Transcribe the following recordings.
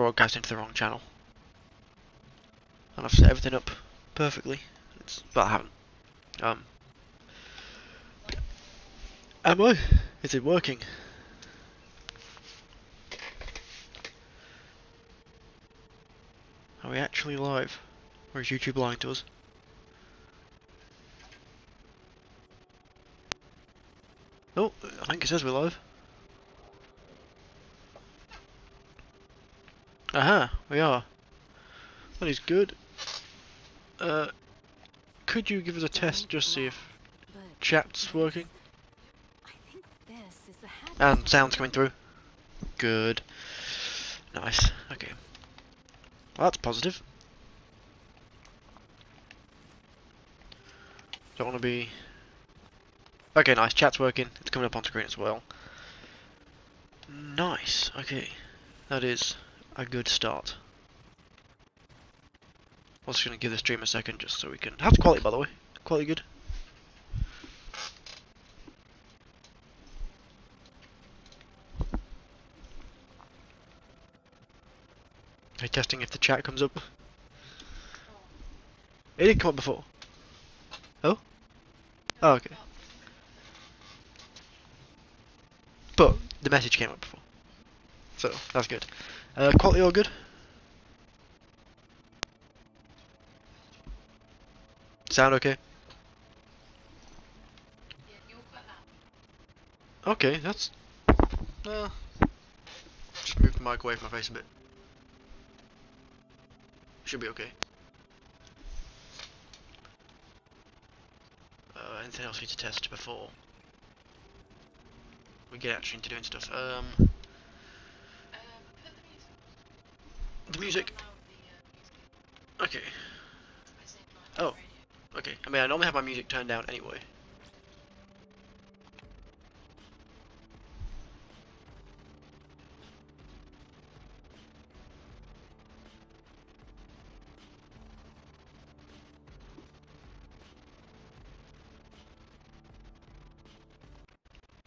broadcasting to the wrong channel. And I've set everything up perfectly. Well, I haven't. Am I? Is it working? Are we actually live? Or is YouTube lying to us? Oh, I think it says we're live. Aha, we are. That is good. Could you give us a test just see if chat's working? And sound's coming through. Good. Nice. Okay. Well, that's positive. Don't want to be... Okay, nice. Chat's working. It's coming up on screen as well. Nice. Okay. That is a good start. I'm just going to give the stream a second just so we can... How's the quality, by the way? Quality good? Are you testing if the chat comes up? It didn't come up before. Oh? Oh, okay. But the message came up before. So, that's good. Quality all good? Sound okay? Okay, that's... just move the mic away from my face a bit. Should be okay. Anything else we need to test before we get actually into doing stuff? The music. Okay. Oh. Okay. I mean, I normally have my music turned down anyway.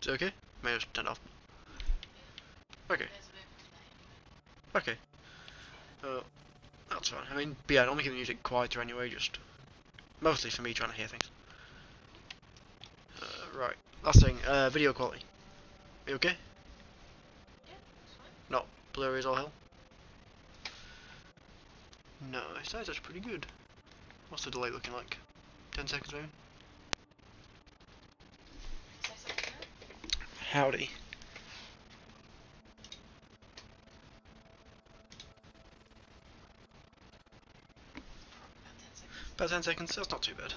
Is it okay? May I just turn it off? Okay. Okay. That's fine. I mean, but yeah, I normally keep the music quieter anyway, just mostly for me trying to hear things. Right. Last thing, video quality. Are you okay? Not blurry as all hell? No, it sounds actually pretty good. What's the delay looking like? 10 seconds maybe? Howdy. About 10 seconds, that's not too bad.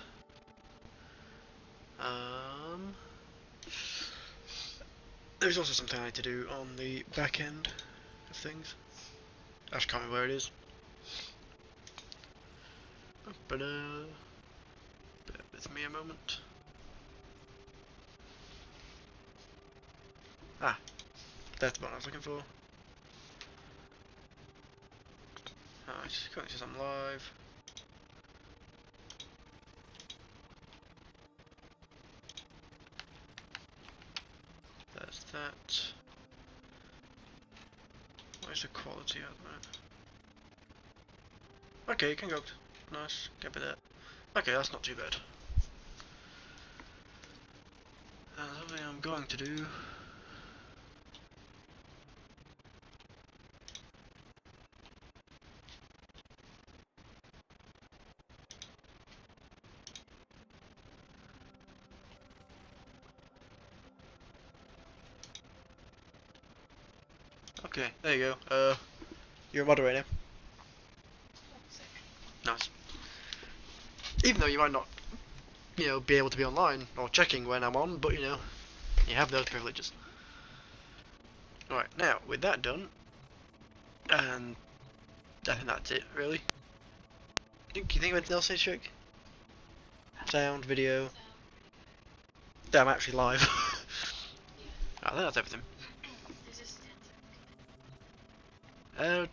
There's also something I need to do on the back end of things. I just can't remember where it is. But bear with me a moment. Ah, that's the one I was looking for. Alright, currently says I'm live. There's that. Where's the quality at the minute? Okay, you can go. Nice, get with that. Okay, that's not too bad. Something I'm going to do. Okay, there you go. You're a moderator. Nice. Even though you might not, you know, be able to be online or checking when I'm on, but you know, you have those privileges. Alright, now, with that done, and I think that's it, really. Do you think of anything else, Trick? Sound, video. Yeah, I'm actually live. I think that's everything.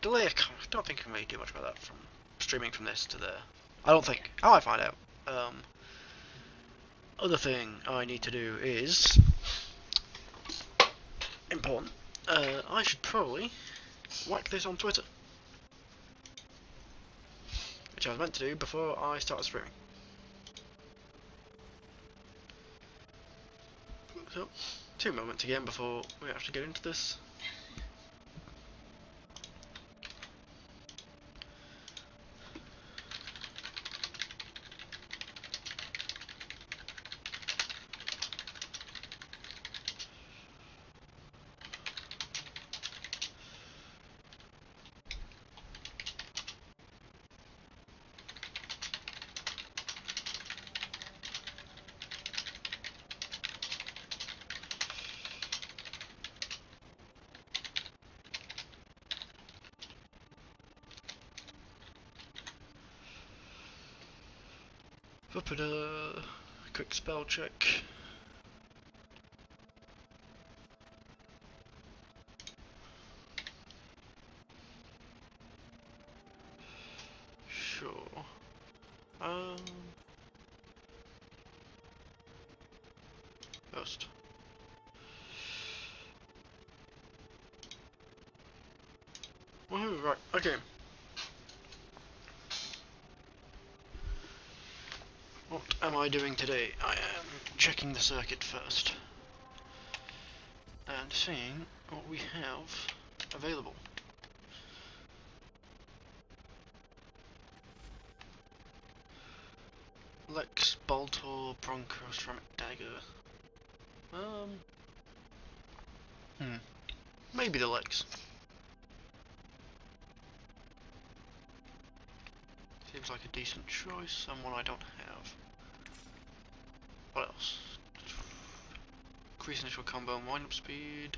Delay, I don't think I can really do much about that from streaming from this to there. I don't think. I might find out. Other thing I need to do is important. I should probably whack this on Twitter. which I was meant to do before I started streaming. So, 2 moments again before we actually get into this. Up at a quick spell check. Sure. First. Woohoo, right, okay. What am I doing today? I am checking the circuit first. And seeing what we have available. Lex, Bolt, or Bronco Ceramic Dagger. Maybe the Lex. Seems like a decent choice, and one I don't have. What else? Increase initial combo and wind up speed.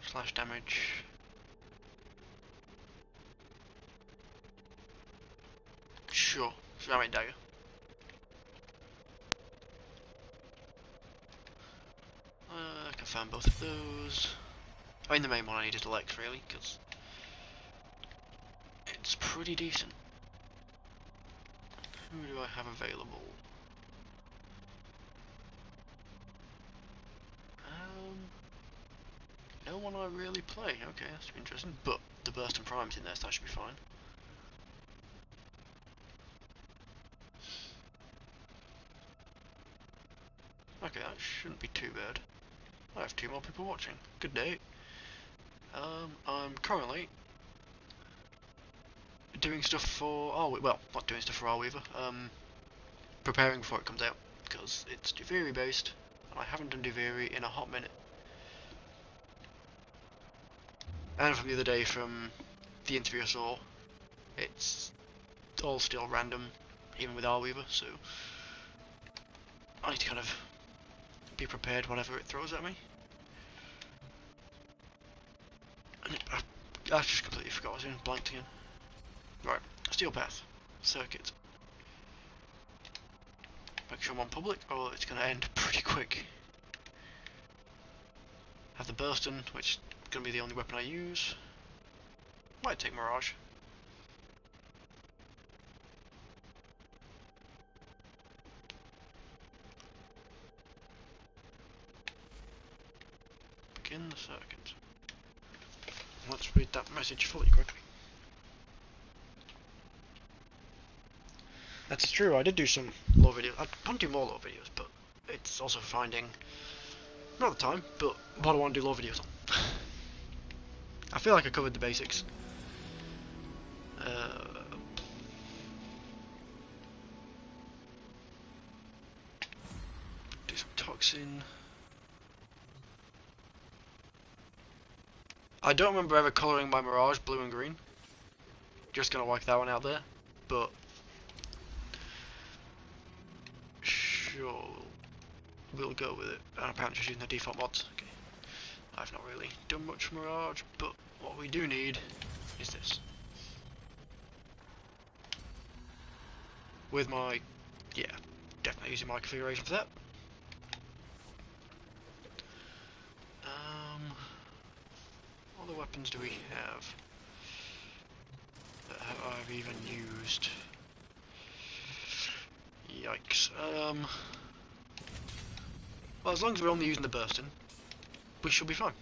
Slash damage. Sure, Ceramic Dagger. Confirm both of those. I mean, the main one I need is the Lex, really, because it's pretty decent. Who do I have available? No one I really play. Okay, that's interesting. But the Burst and Prime's in there, so that should be fine. Okay, that shouldn't be too bad. I have 2 more people watching. Good day. I'm currently doing stuff for well, not doing stuff for Weaver. Preparing before it comes out because it's Duviri based, and I haven't done Duviri in a hot minute. And from the other day, from the interview I saw, it's all still random, even with Weaver. So I need to kind of be prepared whatever it throws at me. I just completely forgot what I was doing, blanked again. Right, Steel Path, Circuit. Make sure I'm on public, or it's going to end pretty quick. Have the Burston, which is going to be the only weapon I use. Might take Mirage. Begin the circuit. Let's read that message fully quickly. That's true, I did do some lore videos. I want to do more lore videos, but it's also finding, not the time, but what I want to do lore videos on. I feel like I covered the basics. Do some toxin. I don't remember ever colouring my Mirage blue and green. Just gonna wipe that one out there, but sure, we'll go with it. And apparently just using the default mods. Okay. I've not really done much Mirage, but what we do need is this. With my, yeah, definitely using my configuration for that. What other weapons do we have that I've even used? Yikes. Well, as long as we're only using the Burston, we should be fine.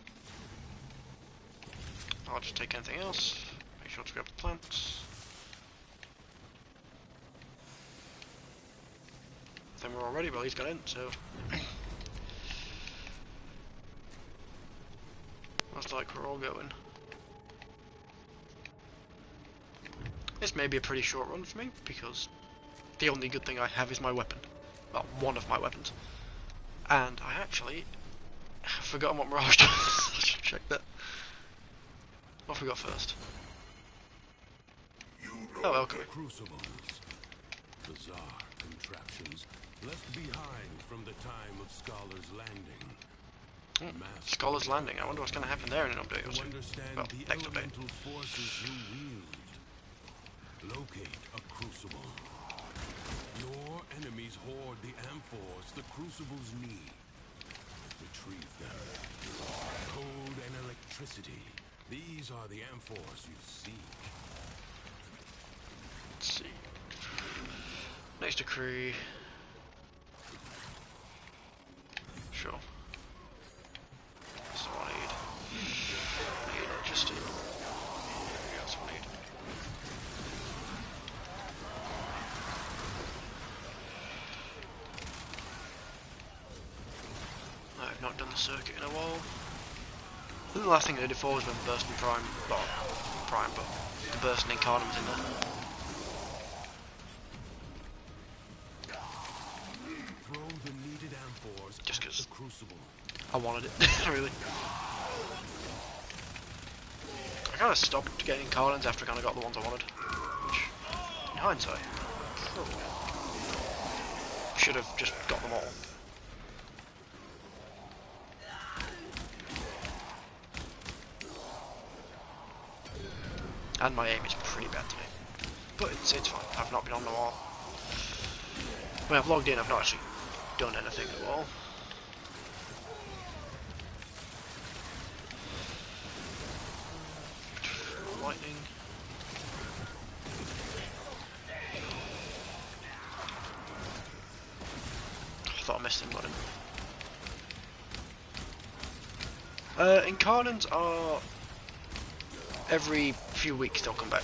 I'll just take anything else. Make sure to grab the plants. camera already, well, he's got in, so... Looks like we're all going. This may be a pretty short run for me, because the only good thing I have is my weapon. Well, one of my weapons. And I actually have forgotten what Mirage does. I should check that. What have we got first? Oh, okay. Crucibles, bizarre contraptions left behind from the time of Scholar's Landing. Scholar's Landing. I wonder what's going to happen there in an update or two. Well, next update. Forces you wield. Locate a crucible. Your enemies hoard the amphors the crucibles need. Retrieve them. Code and electricity. These are the amphors you seek. Let's see. Next decree. Sure. That's what I need. I need electricity. Yeah, that's what I need. I've not done the circuit in a while. I think the last thing I did before was when Burst and Prime, well, Prime, but the Burst and Incarnate was in there. Throw the needed amphors Just because crucible. I wanted it, really. I kind of stopped getting Incarnates after I kind of got the ones I wanted, which, in hindsight, probably should have just got them all. And my aim is pretty bad today. But it's fine. I've not been on in a while. When I've logged in, I've not actually done anything at all. Lightning. I thought I missed him, got him. Incarnates are... every few weeks they'll come back.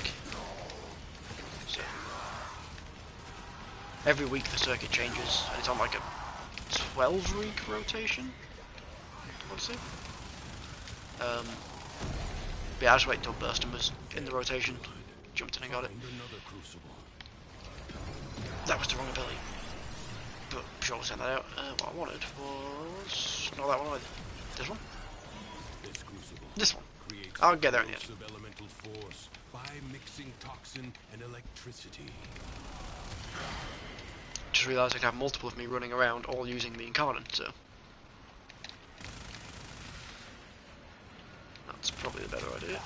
So every week the circuit changes, and it's on like a 12-week rotation. Let's see. But yeah, I just wait until Burston was in the rotation. Jumped in and got it. That was the wrong ability. But I'm sure we'll send that out. What I wanted was not that one either. This one. This one. I'll get there in the end. Elemental force by mixing toxin and electricity. Just realised I could have multiple of me running around, all using the Incarnate, so that's probably the better idea.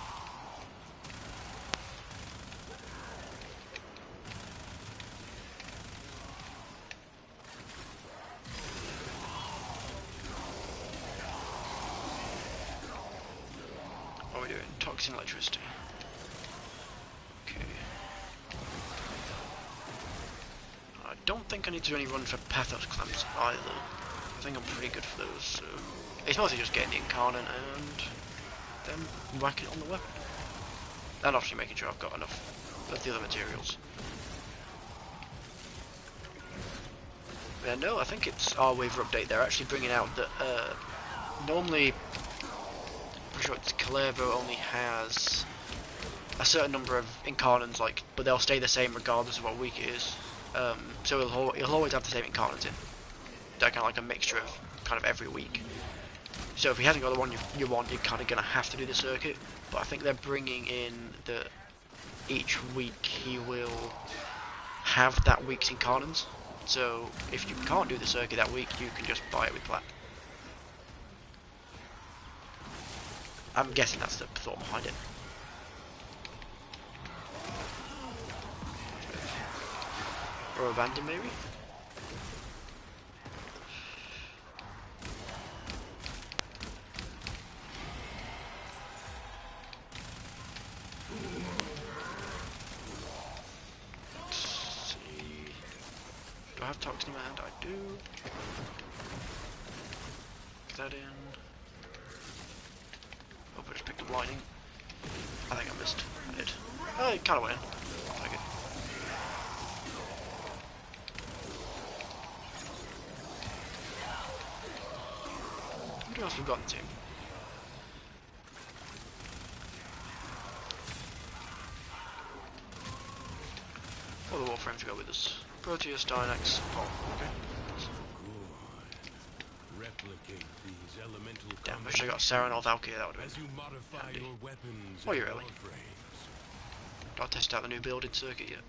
What are we doing? Toxin electricity. Okay. I don't think I need to do any run for Pathos clamps either. I think I'm pretty good for those, so it's mostly just getting the Incarnate and then whacking it on the weapon. And obviously making sure I've got enough of the other materials. Yeah, no, I think it's our waiver update. They're actually bringing out that normally, pretty sure it's Calevo only has a certain number of Incarnates, like, but they'll stay the same regardless of what week it is. So it'll always have the same Incarnates in. They're kind of like a mixture of kind of every week. So if he hasn't got the one you want, you're kind of going to have to do the circuit. But I think they're bringing in that each week he will have that week's Incarnates. So if you can't do the circuit that week, you can just buy it with Plat. I'm guessing that's the thought behind it. Or abandon, maybe? Let's see. Do I have toxin in my hand? I do. Get that in. Hope I just picked up lightning. I think I missed. I did. Oh, it kind of went in. I'll take it. else we've got in the team? What are the Warframes we got with us? Proteus, Dynax, Paul. Okay. Replicate these elemental Damn, wish I got Saren or Valkyrie, that would have as been you modify handy. your weapons Oh, and you're early. warframes. Gotta test out the new building circuit yet.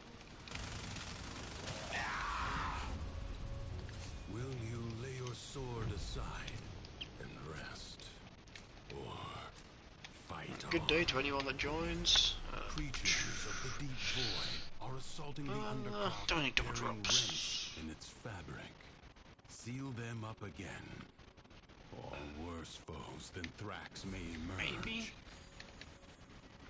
Will you lay your sword aside and rest, or fight on? Good day to anyone that joins. Creatures of the deep void are assaulting the undercroft, don't need double tearing drops. rents in its fabric. Seal them up again, or worse foes than Thrax may emerge. Maybe?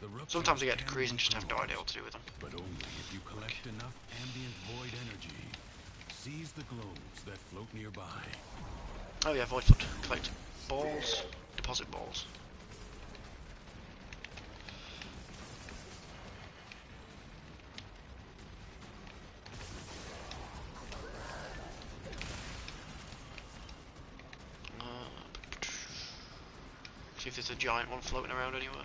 The Sometimes I ruptures get can degrees be and just have no idea what closed, to do with them. but only if you collect enough ambient void energy. Seize the globes that float nearby. Oh yeah, void flood. Collect balls, deposit balls. See if there's a giant one floating around anywhere.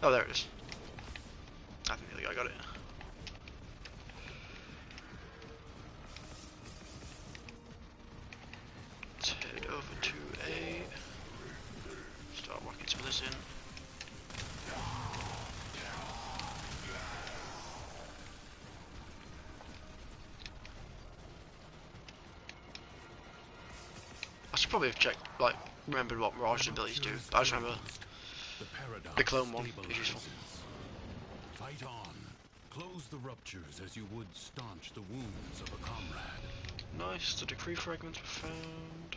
Oh, there it is. I think I got it. Let's head over to A. Start working some of this in. I should probably have checked, like, remembered what Mirage's abilities do, but I just remember the clone one is useful. Fight on. Close the ruptures as you would staunch the wounds of a comrade. Nice, the decree fragments were found.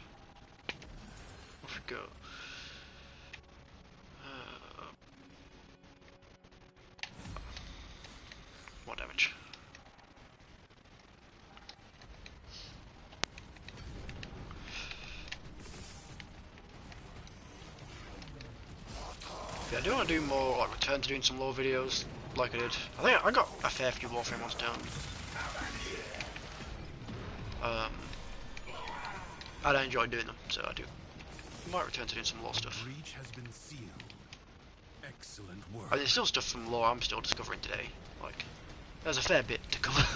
Off we go. What damage? Yeah, I do want to do more, like, return to doing some lore videos, like I did. I think I got a fair few Warframe ones down. I enjoy doing them, so I do. Might return to doing some lore stuff. Breach has been sealed. Excellent work. I mean, there's still stuff from lore I'm still discovering today. Like, there's a fair bit to cover.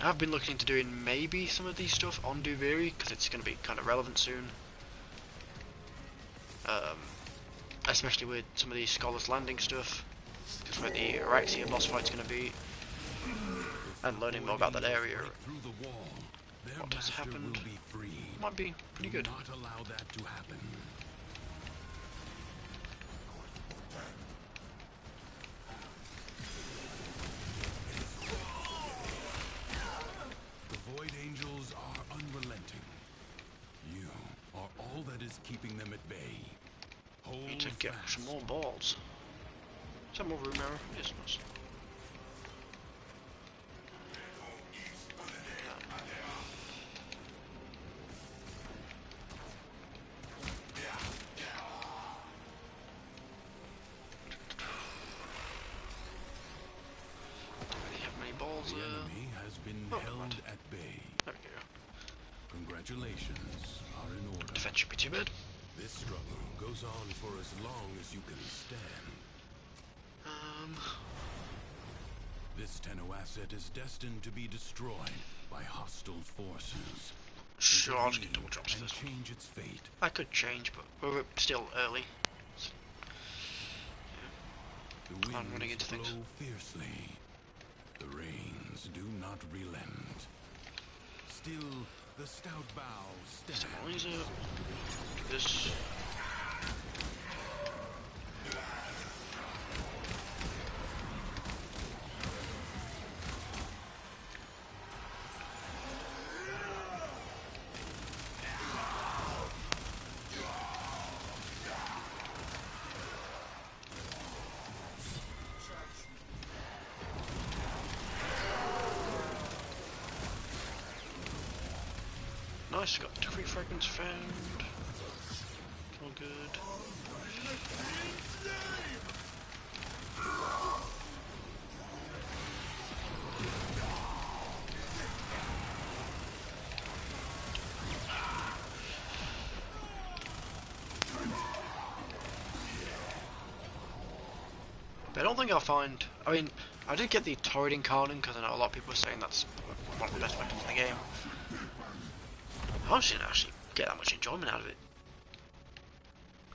I've been looking into doing maybe some of these stuff on Duviri, because it's going to be kind of relevant soon. Especially with some of these Scholar's Landing stuff, because where the Araxia boss fight's going to be, and learning more about that area. What has happened might be pretty good. Not allow that to happen. The Void Angels are unrelenting. You are all that is keeping them at bay. Hold Need to get fast. some more balls. Is that more room arrow? Yes, nice. The enemy has been held at bay. There we go. Congratulations are in order. Defense should be too bad. This struggle goes on for as long as you can stand. This Tenno asset is destined to be destroyed by hostile forces. Sure, I'll just get double drops for And this one. change its fate. I could change, but we're still early. The I'm running winds into things. blow fiercely. The rains do not relent. Still, the stout bow stands. Stabilize it. Do this. Nice, got 3 fragments found. All good. But I don't think I'll find. I mean, I did get the turret incarnate because I know a lot of people are saying that's one of the best weapons in the game. I honestly didn't actually get that much enjoyment out of it.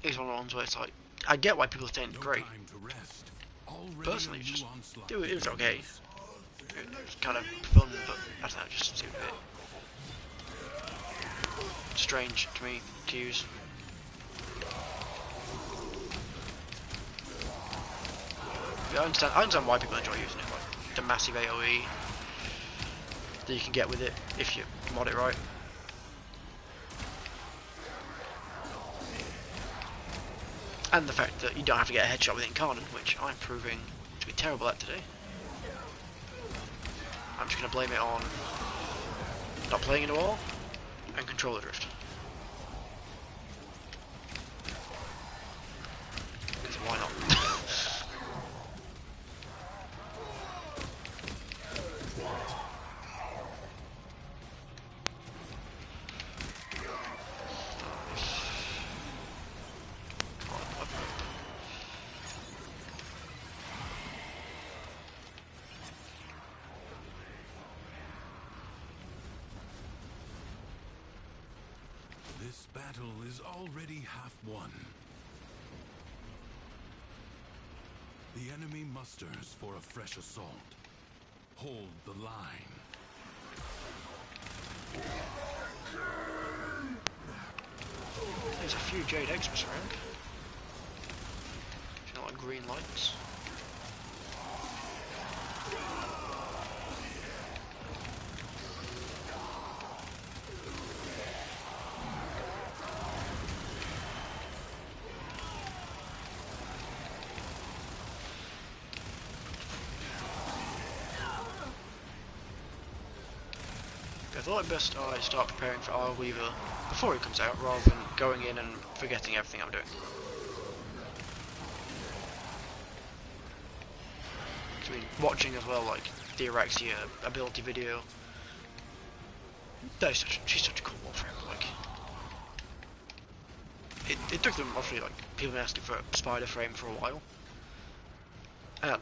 It's one of the ones where it's like, I get why people are saying it's great. Personally, just it was okay. It was kind of fun, but I don't know, it just seemed a bit strange to me to use. I understand why people enjoy using it, like the massive AoE that you can get with it if you mod it right. And the fact that you don't have to get a headshot with Incarnate, which I'm proving to be terrible at today. I'm just going to blame it on not playing in a wall and controller drift. Because why not? This battle is already half won. The enemy musters for a fresh assault. Hold the line. There's a few Jade Express around. Feel like green lights. I thought it best I start preparing for our Weaver before it comes out, rather than going in and forgetting everything I'm doing. I mean, watching as well, like the Erexia ability video. She's such a cool Warframe. Like, it took them obviously like people been asking for a spider frame for a while, and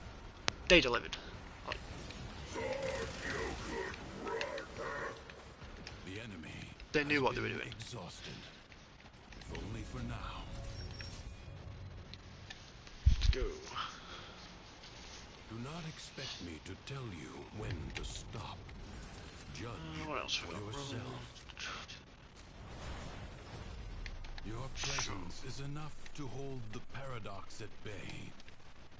they delivered. Like, they knew what they were doing. Exhausted, if only for now. Let's go. Do not expect me to tell you when to stop. Judge What else for we got? yourself. Your presence is enough to hold the paradox at bay,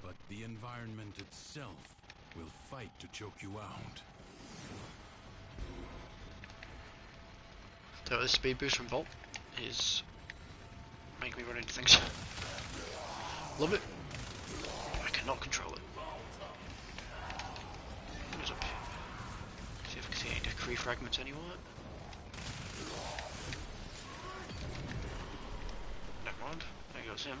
but the environment itself will fight to choke you out. So the speed boost from Bolt is making me run into things. Love it. I cannot control it. What's up here? See if I can see any decree fragments anywhere. Never mind. There goes him.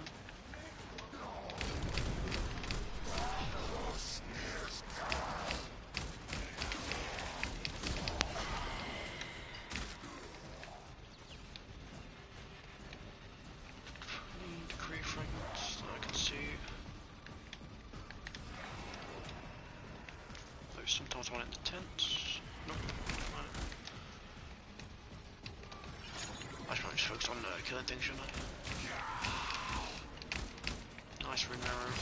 Decree fragments that I can see. There's sometimes one in the tents. Nope. I should probably just focus on killing things, shouldn't I? Nice ring arrow.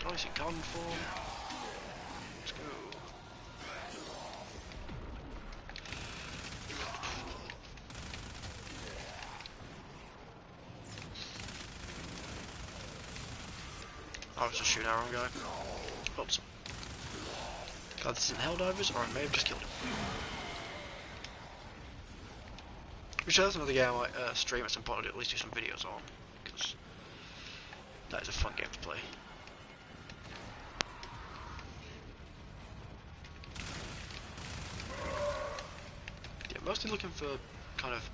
Nice in garden form. Let's go. I was just shooting our own guy. Oops. Glad this isn't Helldivers, or I may have just killed him. Which that's another game I might stream at some point, or at least do some videos on, because that is a fun game to play. Yeah, mostly looking for kind of.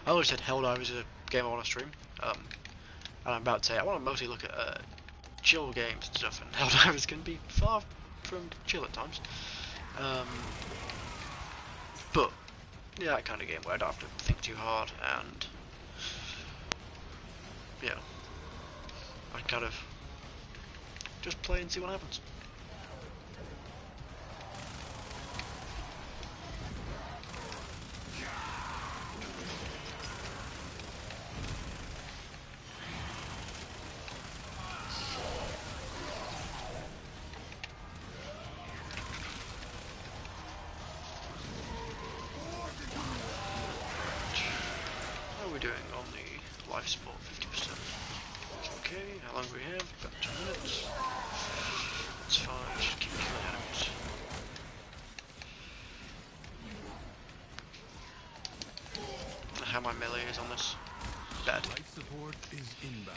I always said Helldivers is a game I want to stream, and I'm about to say I want to mostly look at chill games and stuff, and Helldivers can be far from chill at times. But yeah, that kind of game where I don't have to think too hard, and yeah, I kind of just play and see what happens. How are we doing on the life support? 50%. Okay, how long do we have? About 2 minutes. It's fine, just keep killing enemies. How my melee is on this? Bad. Life support is inbound.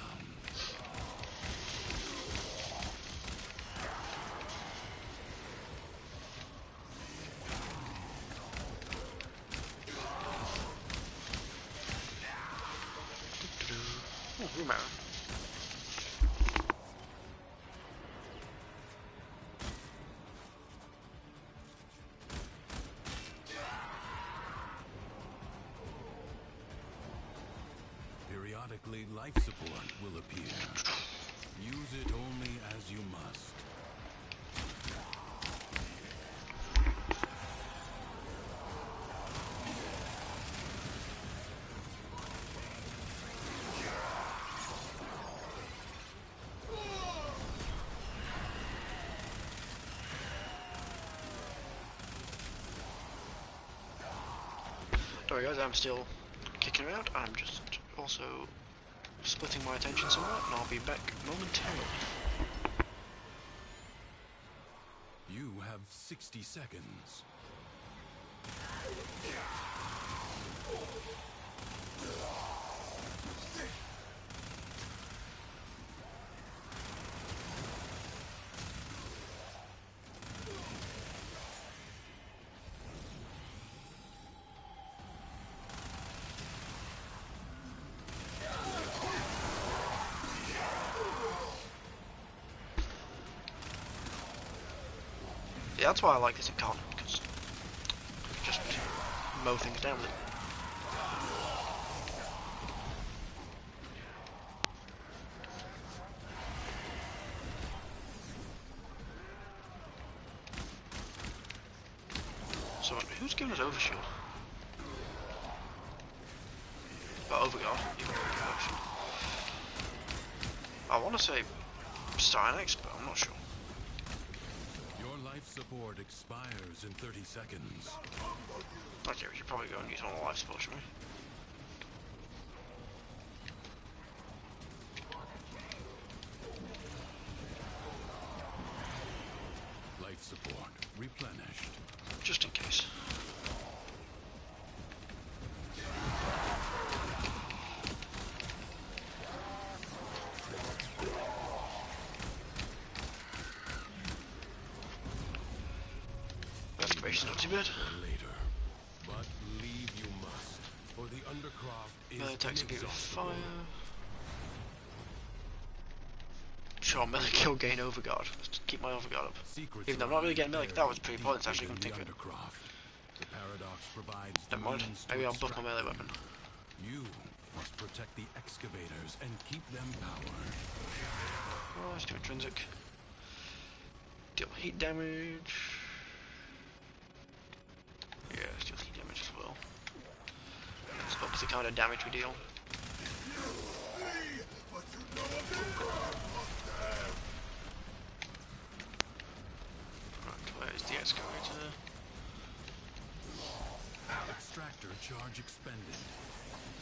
Oh, room arrow. Periodically, life support will appear. Use it only as you must. Sorry guys, I'm still kicking around. I'm just also splitting my attention somewhat, and I'll be back momentarily. You have 60 seconds. Yeah, that's why I like this in Con, because just mow things down with it. So, who's giving us overshield? Oh, overguard. You can give overshield. I want to say Stynex, but I'm not sure. Your life support expires in 30 seconds. Okay, we should probably go and use all the life support, shouldn't we? Life support replenished. Just in case. Excavation's not too bad. Later, but leave you must, for the undercroft is Melee attacks and inaccessible. fire. Sure, melee kill gain overguard. Let's just keep my overguard up. Secrets Even though I'm not really getting melee, lie that was pretty deep pointless actually, within couldn't think the of it. undercroft. The paradox provides the Never mind. means to Maybe I'll buff my extract melee them. weapon. You must protect the excavators and keep them powered. Oh, let's do intrinsic. Deal heat damage. Yeah, let's deal heat damage as well. That's up to the kind of damage we deal. Right, where's the excavator? Extractor charge expended.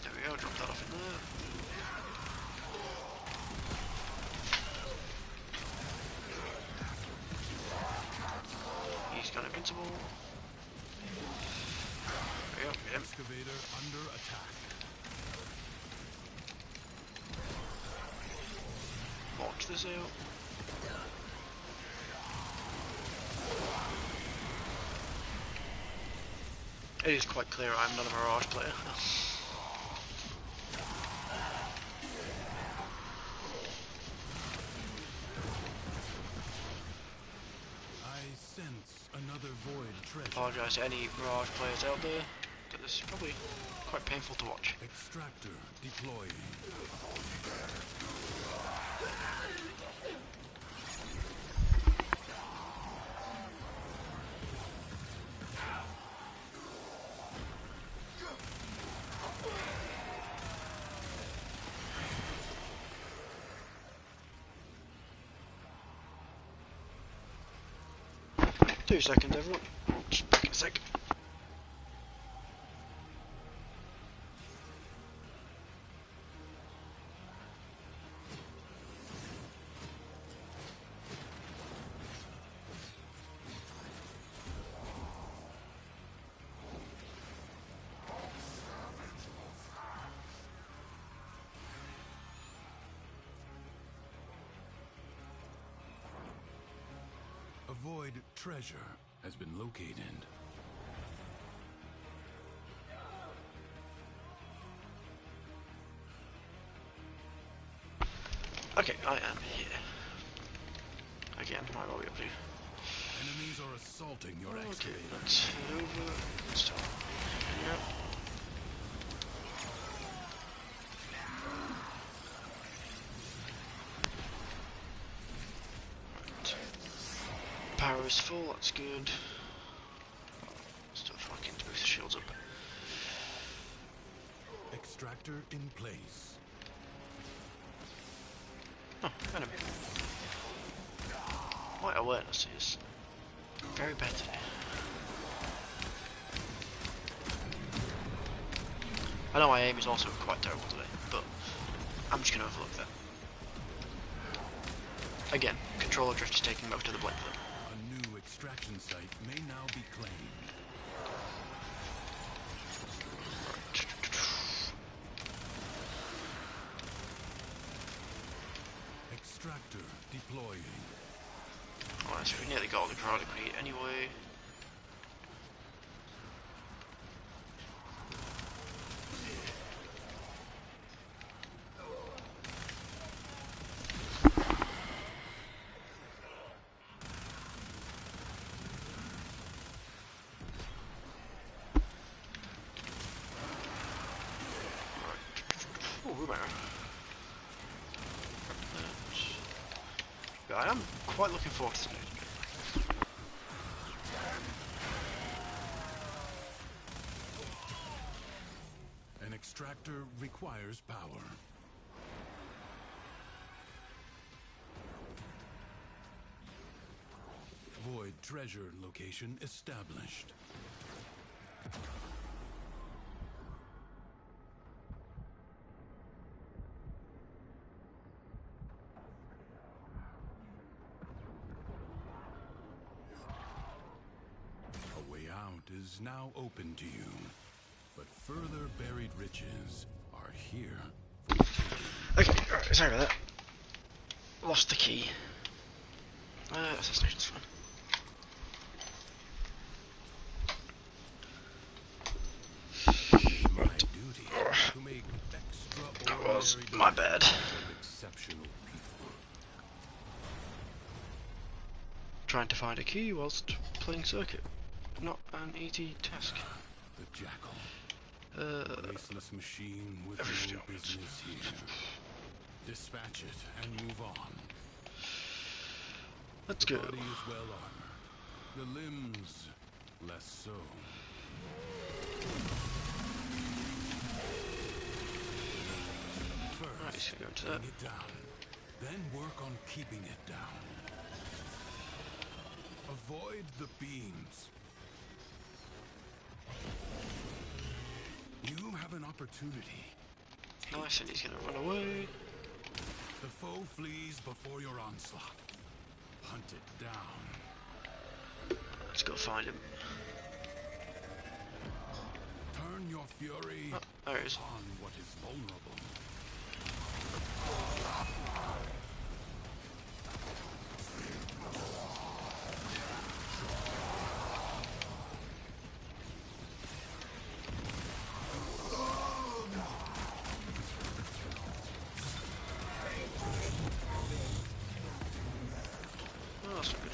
There we go, drop that off in there. He's kind of invincible. There we go, hit him. Excavator under attack. Launch this out. It is quite clear I'm not a Mirage player. I sense another void treasure. Apologise to any Mirage players out there, but this is probably quite painful to watch. Extractor deploying. 2 seconds, everyone. Just take a sec. A void treasure has been located. Okay, I am here. Again, I will be able to. Enemies are assaulting your Okay, excavator. let's head over. Let's start. Yep. Right. Power is full, that's good. Still fucking boost the shields up. Extractor in place. Oh, enemy. My awareness is very bad today. I know my aim is also quite terrible today, but I'm just going to overlook that. Again, controller drift is taking most of the blame for them. A new extraction site may now be claimed. Extractor deploying. Alright, so we nearly got all the product we need anyway. Yeah, I am quite looking forward to today. An extractor requires power. Void treasure location established. A way out is now open to you, but further buried riches are here. Okay, alright, sorry about that. Lost the key. Assassination's fine. My duty to make That was extraordinary my bad. of exceptional people. Trying to find a key whilst playing circuit. Not an easy task. The jackal. Faceless machine with everything no else. business here. Dispatch it and move on. Let's The go. body is well armored. The limbs less so. Right, First, so go to bring that. it down. Then work on keeping it down. Avoid the beams. You have an opportunity. Nice, and he's gonna run away. The foe flees before your onslaught. Hunt it down. Let's go find him. Turn your fury Oh, there he is. on what is vulnerable. Oh, that's not good.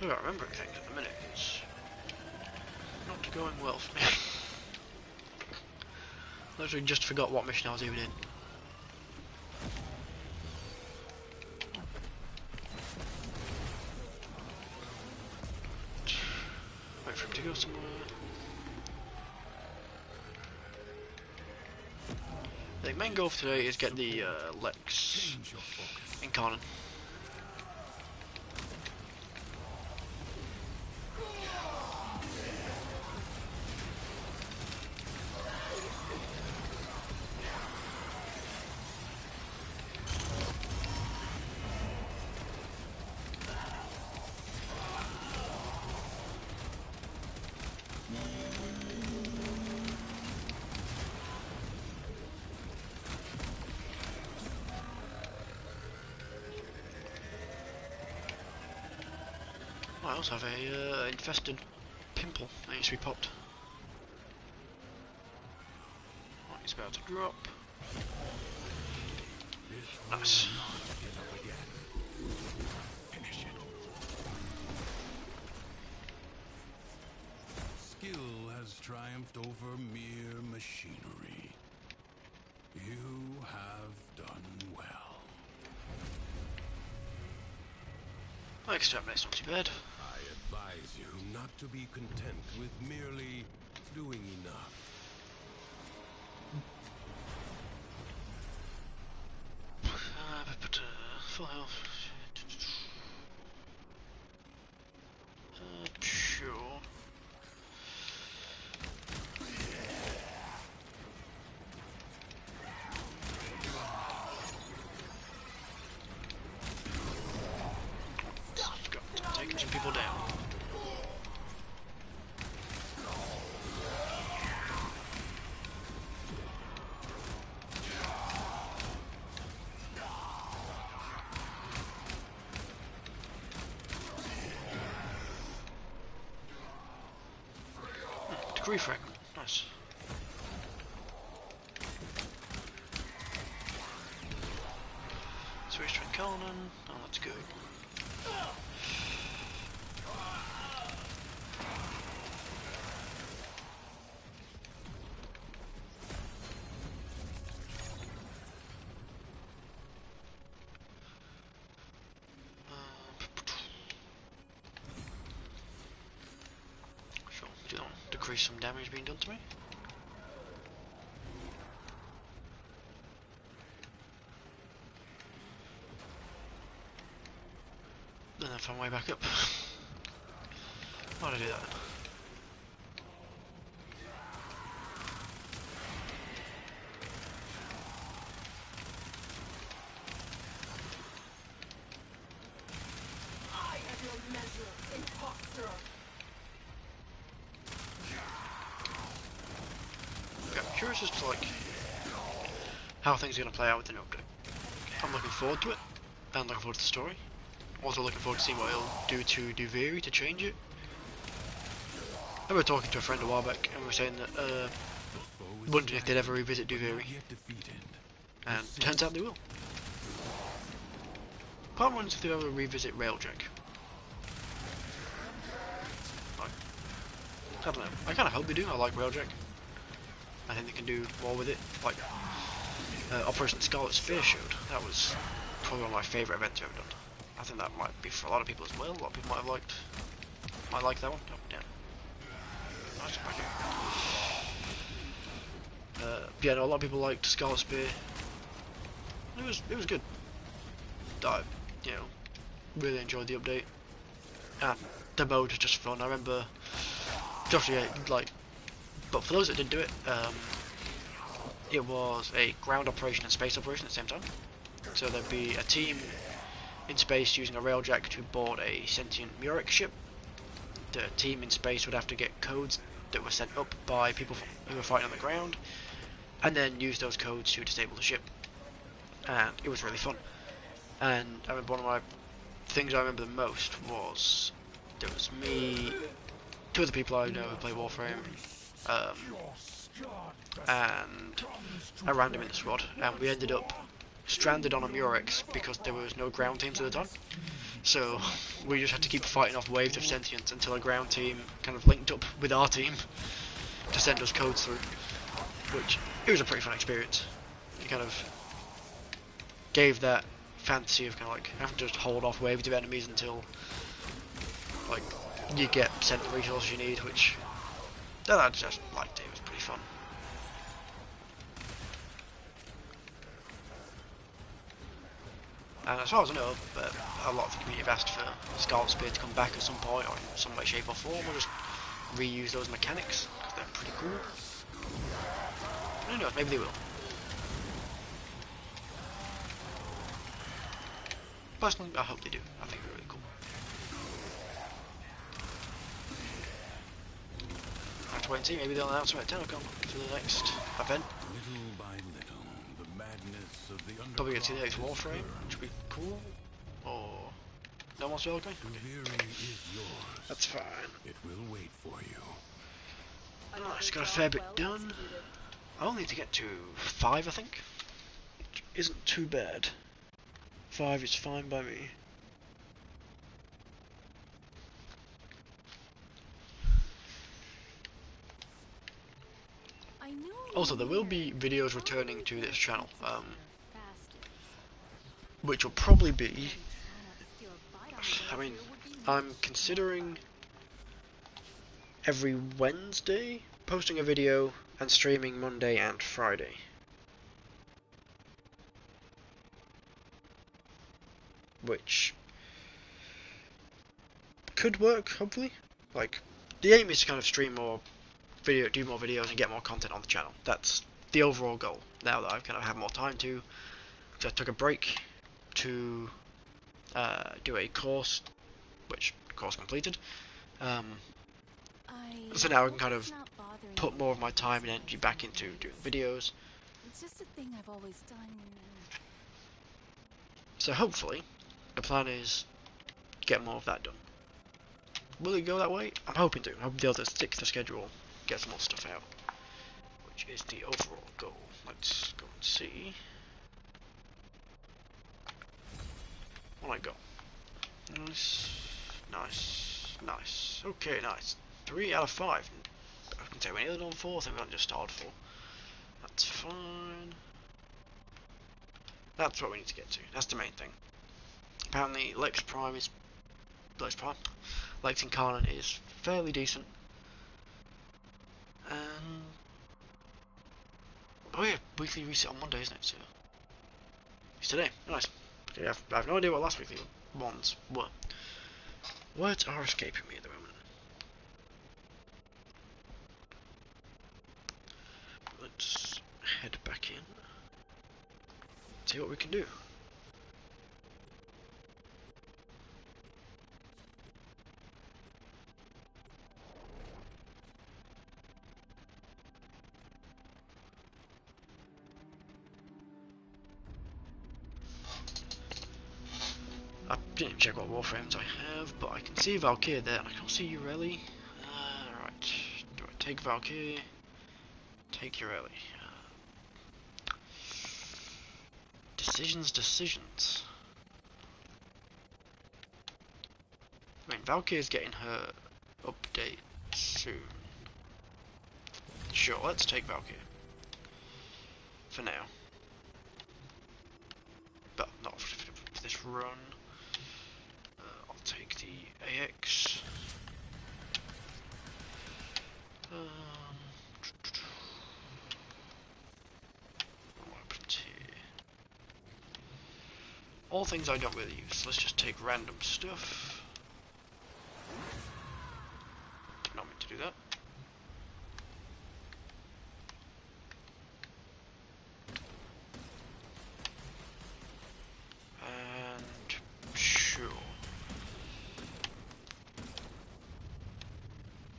Don't got remembering things at the minute. It's not going well for me. Literally just forgot what mission I was even in. Wait for him to go somewhere. The main goal for today is get the Lex incarnate. I also have a infested pimple that needs to be popped. Right, he's about to drop. Nice. Skill has triumphed over mere machinery. You have done well. Exterminate's not too bad. I advise you not to be content with merely doing enough. But full health. Sure. Taking some people down. Degree fragment, nice. Switch to Conan, oh that's good. Sure, do that one. Decrease some damage being done to me. And then find my way back up. Why did I do that? I am your measure, imposter. Yeah, I'm curious as to like how things are going to play out with the update. I'm looking forward to it, and looking forward to the story. Also looking forward to seeing what it'll do to Duviri to change it. I was talking to a friend a while back, and we were saying that wondering if they'd ever revisit Duviri, and turns out they will. Part of me wonders if they'll ever revisit Railjack. I don't know. I kind of hope they do. I like Railjack. I think they can do more with it. Like Operation Scarlet Spear Shield. That was probably one of my favourite events I've ever done. I think that might be for a lot of people as well. A lot of people might like that one. Oh, damn. Nice, back in. Yeah, no, a lot of people liked Scarlet Spear. It was good. I, really enjoyed the update. And the mode was just fun. I remember, but for those that didn't do it, it was a ground operation and space operation at the same time. So there'd be a team in space using a railjack to board a sentient Murex ship. The team in space would have to get codes that were sent up by people who were fighting on the ground, and then use those codes to disable the ship. And it was really fun. And I remember one of my things I remember the most was there was me, two other people I know who play Warframe, and a random in the squad, and we ended up stranded on a Murex because there was no ground teams at the time. So we just had to keep fighting off waves of sentience until a ground team kind of linked up with our team to send us codes through, which it was a pretty fun experience. It kind of gave that fantasy of kind of like having to just hold off waves of enemies until like you get sent the resources you need, which I just liked it. It was pretty fun. And as far as I know, a lot of the community have asked for Scarlet Spear to come back at some point, or in some way, shape or form, or just reuse those mechanics, because they're pretty cool. Who knows, maybe they will. Personally, I hope they do. I think they're really cool. I have to wait and see, maybe they'll announce them at 10 o'clock for the next event. Little by little, the madness of the Probably get to see the next Warframe, which would be cool. Or no one's welcoming? Okay. is yours. That's fine. It will wait for you. Nice, got a fair bit done. I only need to get to 5, I think. Which isn't too bad. 5 is fine by me. Also, there will be videos returning to this channel, which will probably be, I mean, I'm considering every Wednesday posting a video and streaming Monday and Friday. Which could work, hopefully. Like, the aim is to kind of stream more do more videos and get more content on the channel. That's the overall goal. Now that I've kind of had more time to, so I took a break to do a course, which course completed. So now I can kind of put more of my time and energy back into doing videos. It's just a thing I've always done. So hopefully, the plan is to get more of that done. Will it go that way? I'm hoping to. I'll be able to stick to the schedule, get some more stuff out, which is the overall goal. Let's go and see what I got. Nice. Okay, nice. 3 out of 5. I can say we nearly done 4, I think we just started 4. That's fine. That's what we need to get to. That's the main thing. Apparently, Lex Incarnate is fairly decent. And oh yeah, weekly reset on Monday, isn't it? So it's today. Nice. Okay, I have no idea what last weekly ones were. Words are escaping me at the moment. Let's head back in. See what we can do. I didn't check what Warframes I have, but I can see Valkyrie there, and I can't see Ureli. Right, do I take Valkyrie? Take Ureli. Decisions. I mean, Valkyrie is getting her update soon. Sure, let's take Valkyrie. For now. But not for this run. I'll take the AX. What happened here? All things I don't really use. Let's just take random stuff. Did not mean to do that. And sure.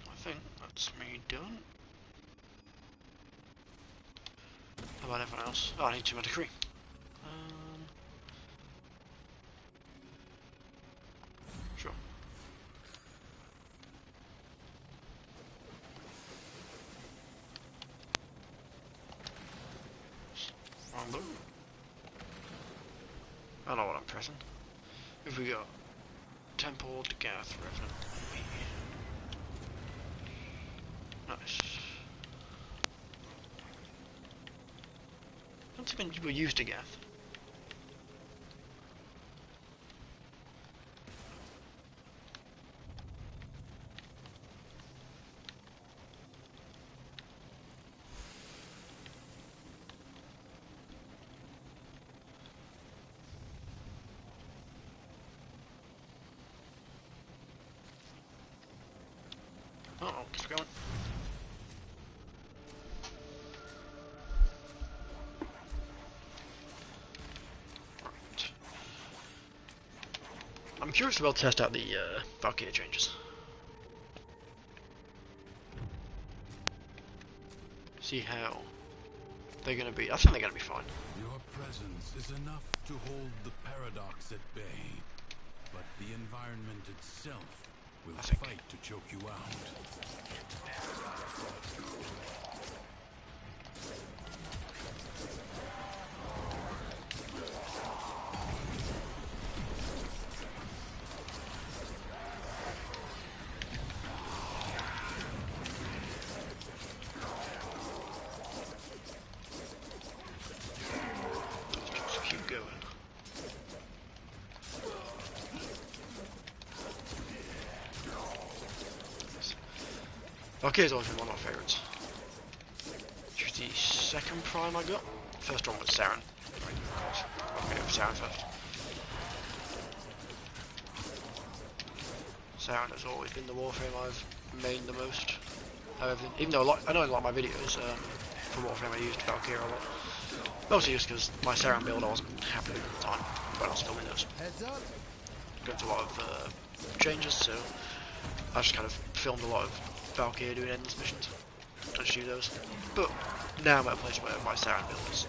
I think that's me done. How about everyone else? Oh, I need to make a decree. Sure. Wrong button. I know what I'm pressing. If we got Temple to Gath Revenant. Nice. I don't think many people used to Gath. Oh, keep going. Right. I'm curious to test out the Valkyrie changes. See how they're gonna be. I think they're gonna be fine. Your presence is enough to hold the paradox at bay, but the environment itself will fight to choke you out. Just keep going. Valkyrie's always been one of my favourites. She's the second prime I got. First one was Saren. I'm going to go for Saren first. Saren has always been the Warframe I've mained the most. Even though I know a lot of my videos for Warframe I used Valkyrie a lot. Mostly just because my Saren build I wasn't happy with at the time when I was filming those. Going through a lot of changes, so I just kind of filmed a lot of Valkyrie doing endless missions. I just do those. But now I'm at a place where my Saren build is,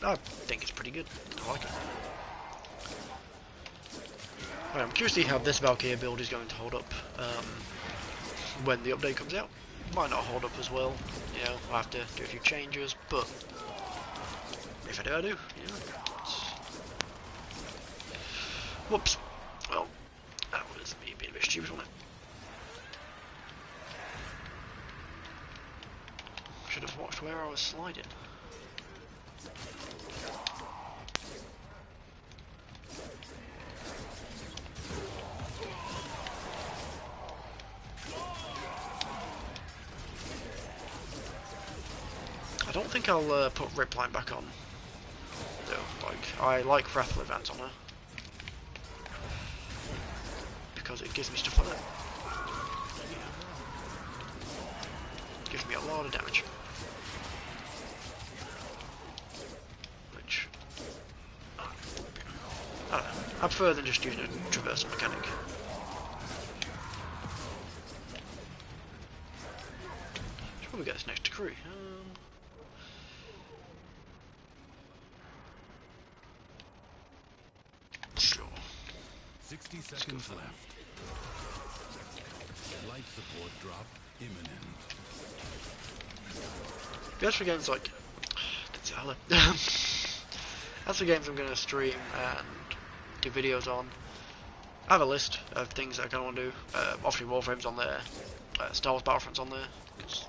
I think it's pretty good. I like it. Right, I'm curious to see how this Valkyrie build is going to hold up when the update comes out. Might not hold up as well, you know, I'll have to do a few changes, but if I do, I do, you know. Whoops. Well, that was me being a bit stupid, wasn't it? Should have watched where I was sliding. I don't think I'll put Ripline back on, though. Like, I like Wrathful Advance on her because it gives me stuff like that. It gives me a lot of damage, which I don't know. I prefer than just using a traversal mechanic. Should probably get this next to crew. Sure. 60 seconds left. Life support drop imminent. That's for games like that's the games I'm going to stream and do videos on. I have a list of things that I kind of want to do. Obviously Warframe's on there, Star Wars Battlefront's on there, because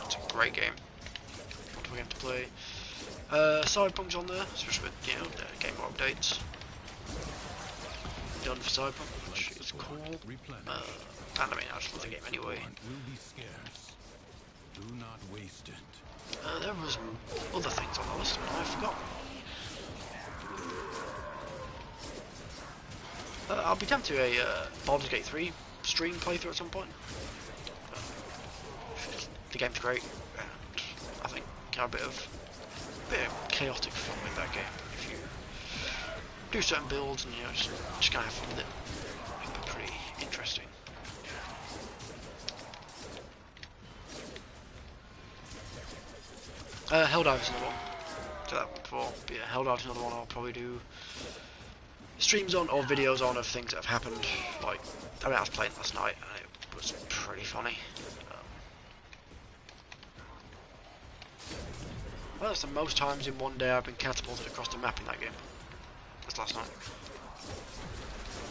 it's a great game. Wonderful game to play. Cyberpunk's on there, especially with, you know, the game updates. Done for Cyberpunk, which is cool. And I mean, I just love the game anyway. Do not waste it. There was other things on the list, but I forgot. I'll be down to a Baldur's Gate 3 stream playthrough at some point. The game's great, and I think a bit of chaotic fun with that game. If you do certain builds and, you know, just kind of have fun with it, it'll be pretty interesting. Helldive's another one. Did that before, but yeah, Helldive's another one I'll probably do streams on or videos on of things that have happened. Like, I mean, I was playing last night and it was pretty funny. Well, that's the most times in one day I've been catapulted across the map in that game. as last night.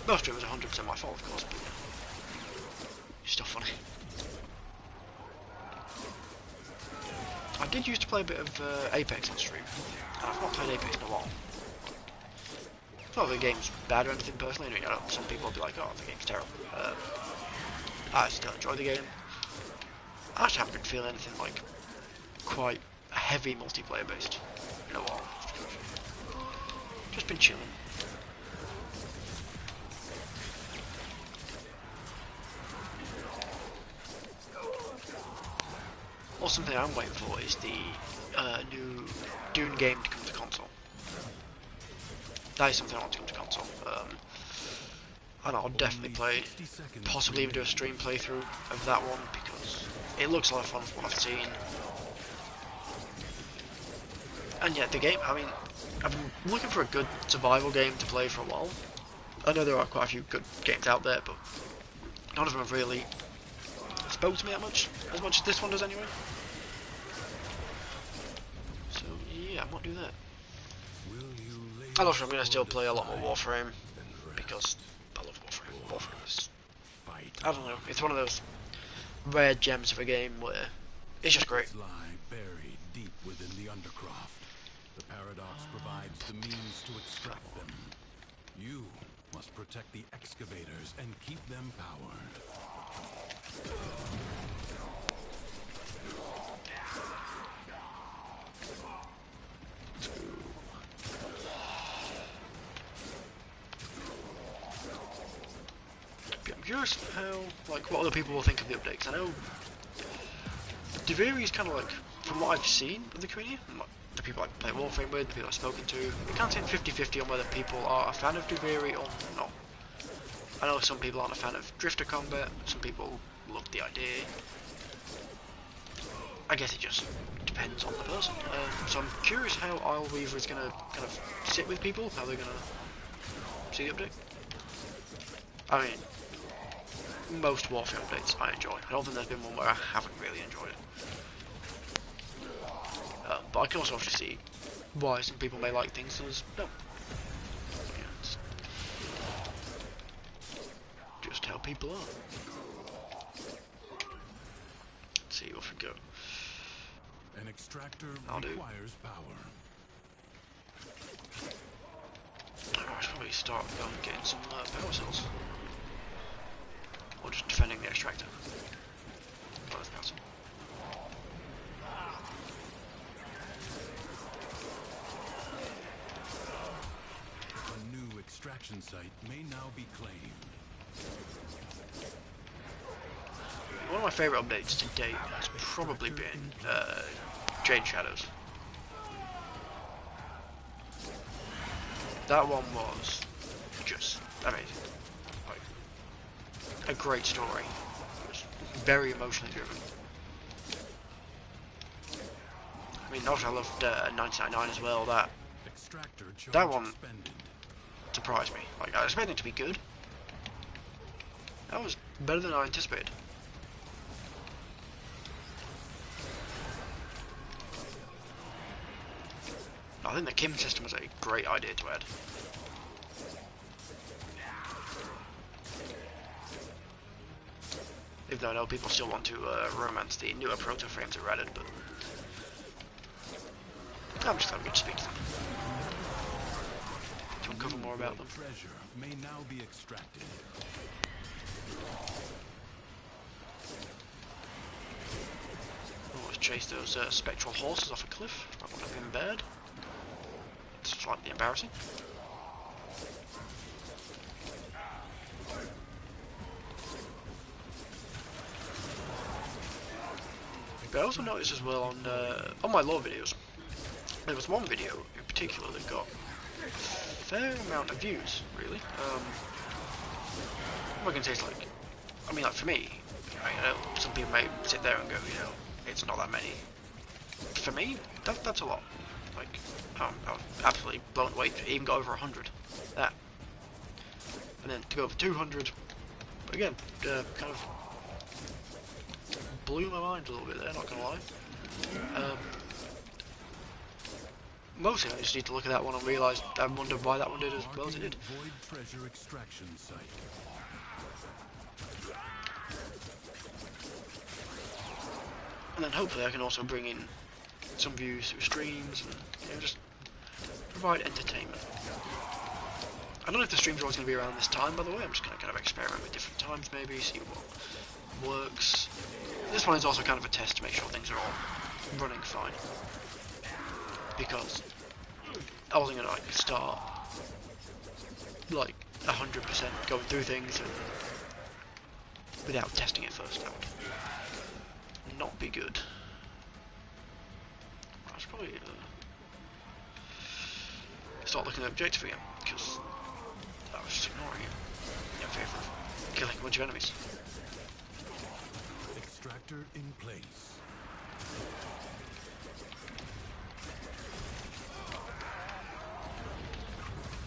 Most of it was 100% my fault, of course, but it's still funny. I did used to play a bit of Apex on stream, and I've not played Apex in a while. Not that the game's bad or anything personally, you know, some people will be like, oh, the game's terrible. I still enjoy the game. I just haven't been feeling anything like quite heavy multiplayer based in a while. Just been chilling. Or something I'm waiting for is the new Dune game to come to console. That is something I want to come to console. And I'll definitely play, possibly even do a stream playthrough of that one because it looks a lot of fun from what I've seen. And yeah, the game, I mean, I've been looking for a good survival game to play for a while. I know there are quite a few good games out there, but none of them have really spoke to me that much, as much as this one does anyway. So yeah, I might do that. And also I'm going to still play a lot more Warframe, because I love Warframe. Warframe is, I don't know, it's one of those rare gems of a game where it's just great. Lie buried deep within the undercroft. The paradox provides the means to extract them. You must protect the excavators and keep them powered. I'm curious how, like, what other people will think of the updates. I know Deviri is kind of like, from what I've seen of the community, like, the people I play Warframe with, the people I've spoken to, we can't say 50-50 on whether people are a fan of Deviri or not. I know some people aren't a fan of drifter combat, some people love the idea. I guess it just depends on the person. So I'm curious how Isleweaver is going to kind of sit with people, how they're going to see the update. I mean, most Warframe updates I enjoy. I don't think there's been one where I haven't really enjoyed it. But I can also obviously see why some people may like things and others don't. Yeah, it's just how people are. Let's see, off we go. An extractor I'll requires power. I should probably start going and getting some power cells. Or just defending the extractor. Oh, that's power cell. A new extraction site may now be claimed. One of my favourite updates to date has probably been Jade Shadows. That one was just amazing. Like, a great story. It was very emotionally driven. I mean, also I loved 1999 as well. That one surprised me. Like, I expected it to be good. That was better than I anticipated. I think the Kim system was a great idea to add. Even though I know people still want to romance the newer proto frames that were added, but I'm just having to speak to them to uncover more about them. Treasure may now be extracted. Let's chase those spectral horses off a cliff. That would have been bad. It's slightly embarrassing. But I also noticed as well on my lore videos, there was one video in particular that got a fair amount of views, really. What I can say is, like, I mean, like, for me, I know some people may sit there and go, you know, it's not that many. For me, that's a lot. Like, I was absolutely blown away to even go over 100. That. And then to go over 200, again, kind of blew my mind a little bit there, not gonna lie. mostly I just need to look at that one and realise I wonder why that one did as well as it did. Void treasure extraction site. And then hopefully I can also bring in some views through streams and, you know, just provide entertainment. I don't know if the streams are always going to be around this time, by the way. I'm just going to kind of experiment with different times, maybe, see what works. This one is also kind of a test to make sure things are all running fine, because I wasn't going to like start like 100% going through things and without testing it first. That would not be good. I should probably start looking at the objective again, because I was just ignoring it in favour of killing a bunch of enemies. Extractor in place.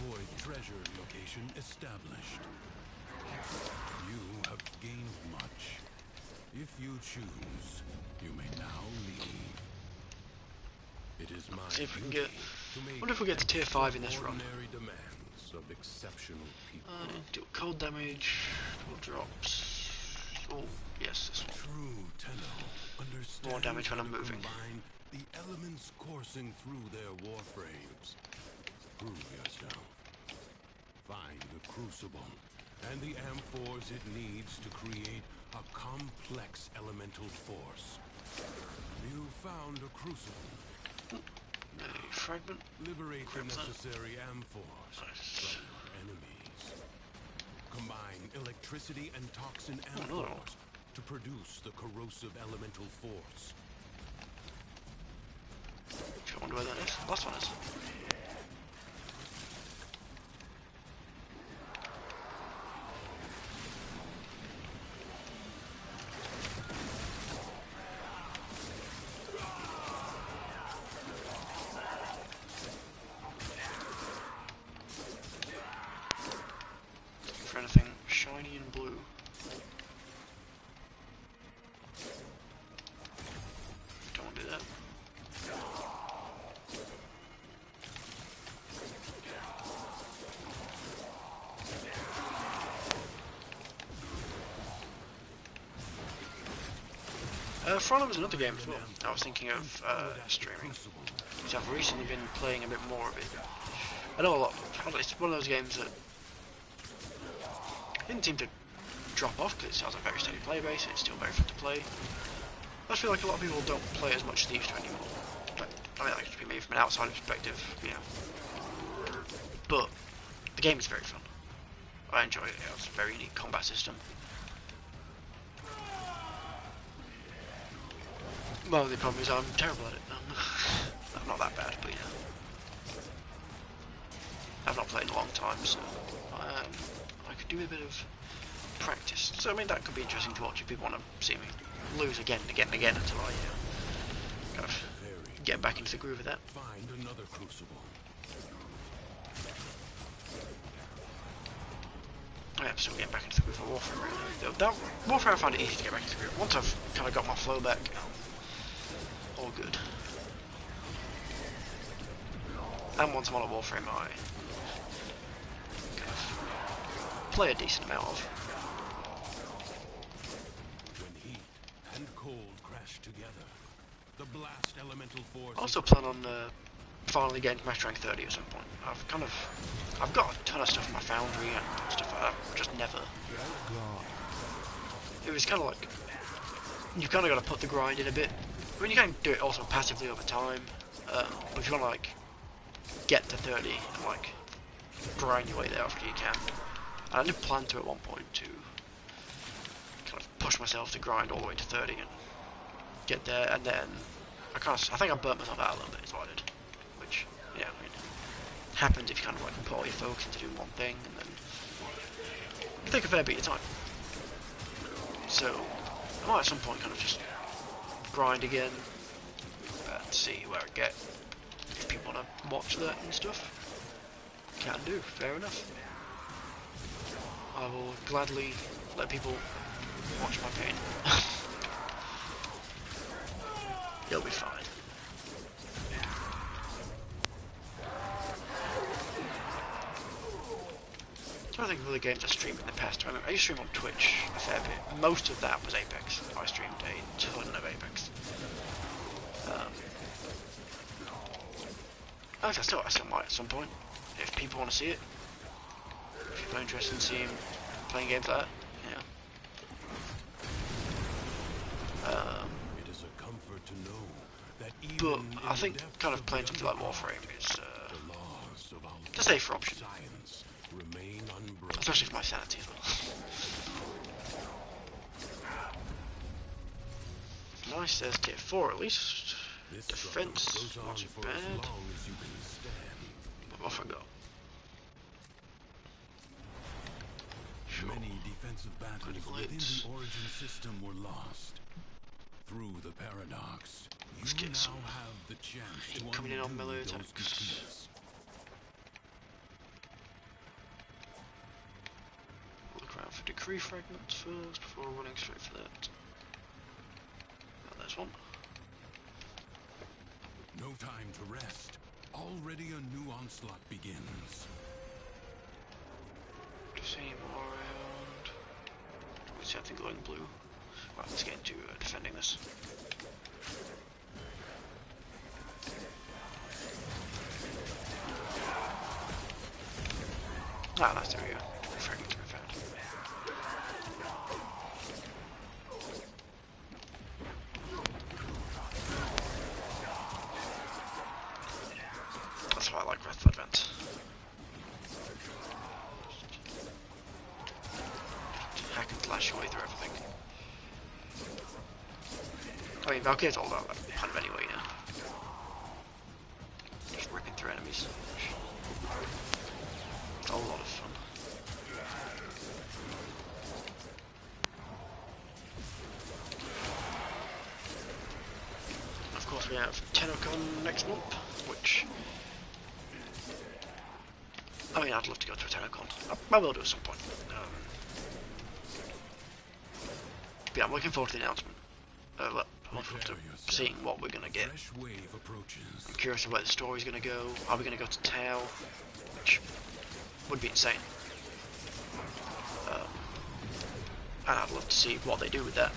Void treasure location established. You have gained much. If you choose, you may now leave. It is my See if we can duty get. to make Wonder if we get to tier 5 in this run. extraordinary demands of exceptional people. Do cold damage, double drops. Oh, yes, this one. True Tenno understands More damage when how I'm to moving. combine the elements coursing through their warframes. Prove yourself. Find the crucible and the amphors it needs to create a complex elemental force. You found a crucible. A fragment. Liberate the Grab that. necessary amphors from your enemies. Combine electricity and toxin another one. amphors to produce the corrosive elemental force. I wonder where that is. Last one is. For anything shiny and blue. Don't want to do that. Front was another game as well. I was thinking of streaming. So I've recently been playing a bit more of it. I know a lot. It's one of those games that didn't seem to drop off because it has a very steady player base. It's still very fun to play. I just feel like a lot of people don't play as much as they used to anymore. But I mean, that could be maybe from an outside perspective, you know. But the game is very fun. I enjoy it. It's a very unique combat system. Well, the problem is I'm terrible at it. I'm not that bad, but yeah. I've not played in a long time, so I could do a bit of practice. So I mean, that could be interesting to watch if people want to see me lose again and again and again until I kind of get back into the groove of that. Find another crucible. I am still getting back into the groove of Warframe, really. That Warframe I found it easy to get back into the groove. Once I've kind of got my flow back, all good. And once I'm on a Warframe, I kind of play a decent amount of. When heat and cold crash together, the blast elemental force. I also plan on finally getting to Master Rank 30 at some point. I've got a ton of stuff in my foundry and stuff like that. Just never. It was kind of like you kind of got to put the grind in a bit. I mean, you can do it also passively over time, but if you want to like get to 30 and like grind your way there after you can. And I did plan to at one point to kind of push myself to grind all the way to 30 and get there, and then I think I burnt myself out a little bit is what I did, which yeah, I mean, happens if you kind of like put all your focus into doing one thing and then take a fair bit of time. So I might at some point kind of just grind again and see where I get. If people want to watch that and stuff, can do, fair enough. I will gladly let people watch my pain. It'll be fine. I think of other games I streamed in the past. I used to stream on Twitch a fair bit. Most of that was Apex. I streamed a ton of Apex. I still might at some point, if people want to see it. If people are interested in seeing playing games like that, It is a comfort to know that but even I in think the depths kind of of playing the something like underground, Warframe is the laws of our the safer option, science remain unbroken. especially for my sanity as well. Nice, there's tier 4 at least. This Defense, struggle goes not on too for bad. as long as you can stand. What have I got? Many defensive battles Critical within hits. the Origin system were lost. Through the paradox, Let's you get now some have the chance to heat coming in on undo melee those attacks. defeats. Look around for decree fragments first before running straight for that. Oh, there's one. No time to rest. Already a new onslaught begins. See more around. We see something glowing blue. Right, let's get into defending this. Ah, nice, there we go. Fragment to be found. That's why I like Breath of Advent. Hack and slash your way through everything. I mean, Valkyrie's all about that kind of anyway, you know. Just ripping through enemies. It's a lot of fun. Of course, we have TennoCon next month, which... I mean, I'd love to go to a TennoCon. I will do at some point. But yeah, I'm looking forward to the announcement. Well, I'm looking forward to seeing what we're gonna get. Fresh wave approaches. I'm curious of where the story's gonna go. Are we gonna go to Tau? Which would be insane. And I'd love to see what they do with that.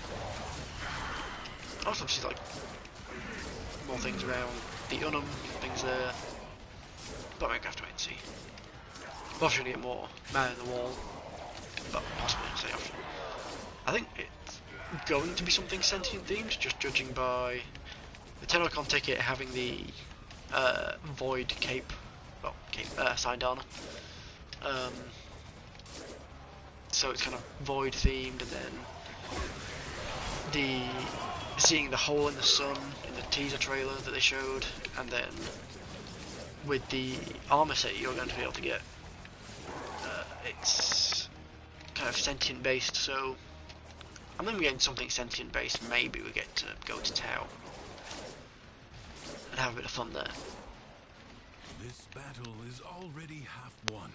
I'd also love to see like more things around the Unum, things there. But we're gonna have to wait and see. We'll obviously get more Man in the Wall, but possibly say option. I think it's going to be something sentient themed, just judging by the TennoCon ticket having the Void cape, well, signed armor. So it's kind of Void themed, and then seeing the hole in the sun in the teaser trailer that they showed, and then with the armor set you're going to be able to get, it's kind of sentient based. So I'm then getting something sentient based. Maybe we get to go to Tau and have a bit of fun there. This battle is already half won.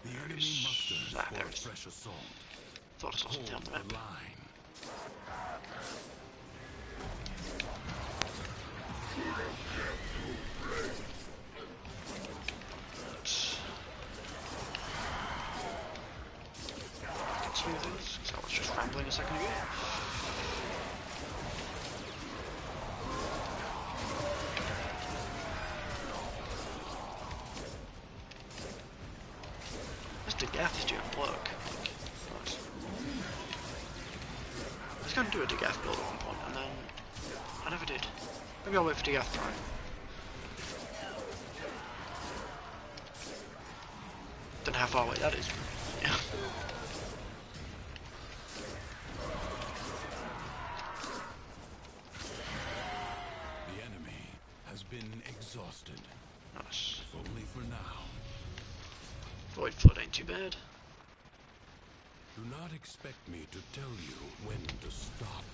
The enemy musters there for a it is. fresh assault. Thought I saw something on Hold the the map. line. Continue this, because I was just rambling a second ago. Mr. Gath is doing work. Nice. I was going to do a Degath build at one point, and then I never did. Maybe I'll wait for Degath Prime. Don't know how far away that is. Yeah. The enemy has been exhausted. Nice. If only for now. Void Flood ain't too bad. Do not expect me to tell you when to stop.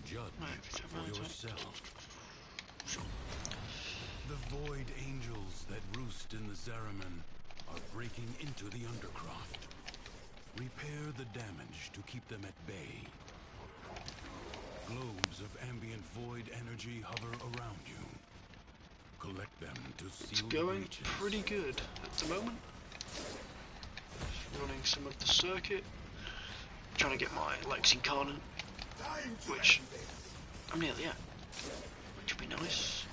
Judge for yourself. The Void Angels that roost in the Zeraman are breaking into the Undercroft. Repair the damage to keep them at bay. Globes of ambient void energy hover around you. collect them to It's seal the going breaches. pretty good at the moment. Running some of the circuit. Trying to get my Lex incarnate, which I'm nearly at. Which would be nice.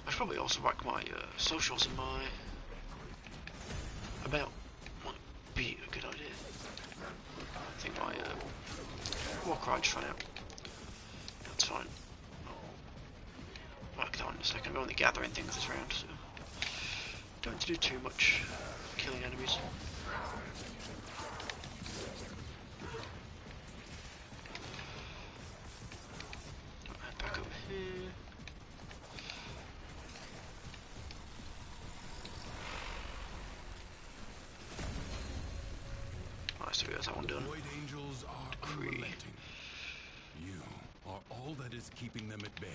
I should probably also whack my socials in my about. Might be a good idea. I think my Warframe just ran out. That's fine. I'll work that on in a second. I'm only gathering things this round, so don't need to do too much killing enemies. Head back over here. Nice, so that's that one The done. Void Angels are unrelenting. You are all that is keeping them at bay.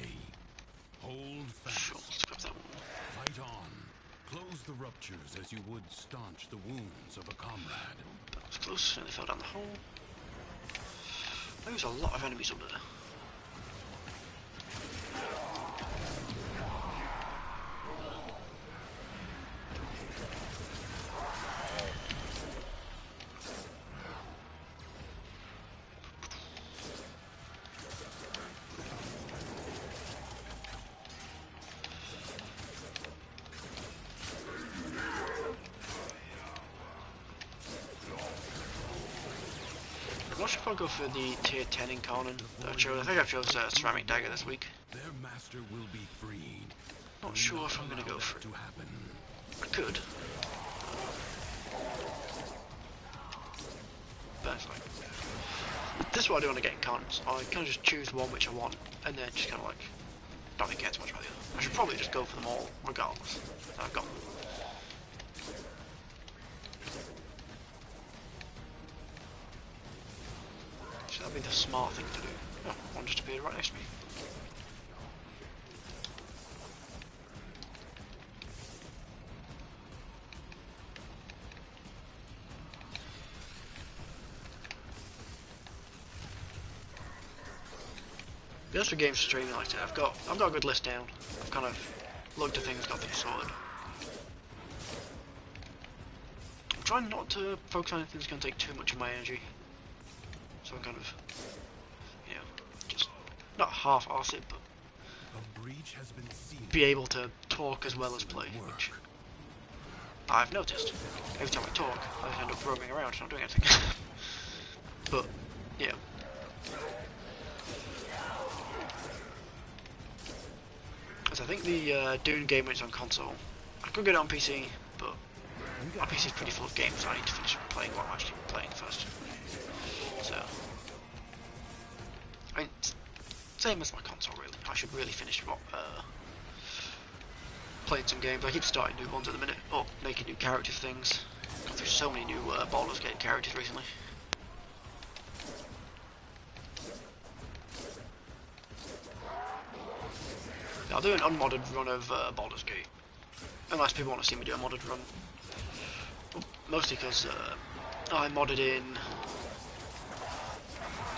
Hold fast. Sure, let's grab that one. Fight on. Close the ruptures as you would staunch the wounds of a comrade. That was close, nearly fell down the hole. There's a lot of enemies up there. I'm not sure if I'll go for the tier 10 incarnate that I chose. I think I chose ceramic dagger this week. Their master will be freed. Not Do sure not if I'm gonna allow go that for it. to happen. I could. But it's like, this is what I do when I get incarnates. I kind of just choose one which I want, and then just kind of like, don't really care too much about the other. I should probably just go for them all, regardless. I've got them. So that'd be the smart thing to do. Oh, one just appeared right next to me. The rest of the game's streaming like that. I've got a good list down. I've kind of looked at things, got things sorted. I'm trying not to focus on anything that's going to take too much of my energy. So I'm kind of, you know, just not half-arse it, but A breach has been seen. be able to talk as well as play, which I've noticed. Every time I talk, I end up roaming around, not doing anything. But, yeah. As I think the Dune game is on console. I could get it on PC, but my PC is pretty full of games, so I need to finish playing what I'm actually playing first. So, I mean, same as my console really. I should really finish what playing some games. I keep starting new ones at the minute, or making new characters things. Gone through so many new Baldur's Gate characters recently. I'll do an unmodded run of Baldur's Gate, unless people want to see me do a modded run. Well, mostly because I modded in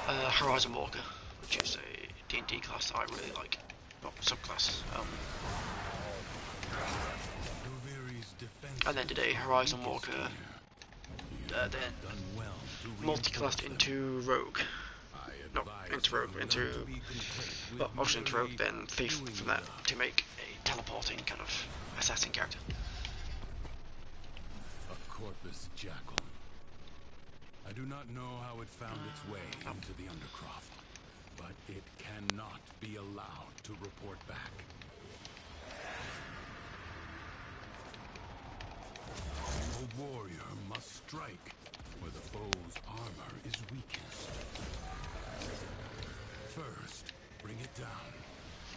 Horizon Walker, which is a D&D class that I really like. Well, subclass. And then did a Horizon Walker, then multi-classed into Rogue. No, into Rogue, well, obviously into Rogue, then Thief from that, to make a teleporting kind of assassin character. A corpus jackal. I do not know how it found its way into the Undercroft, but it cannot be allowed to report back. A warrior must strike where the foe's armor is weakest. First, bring it down,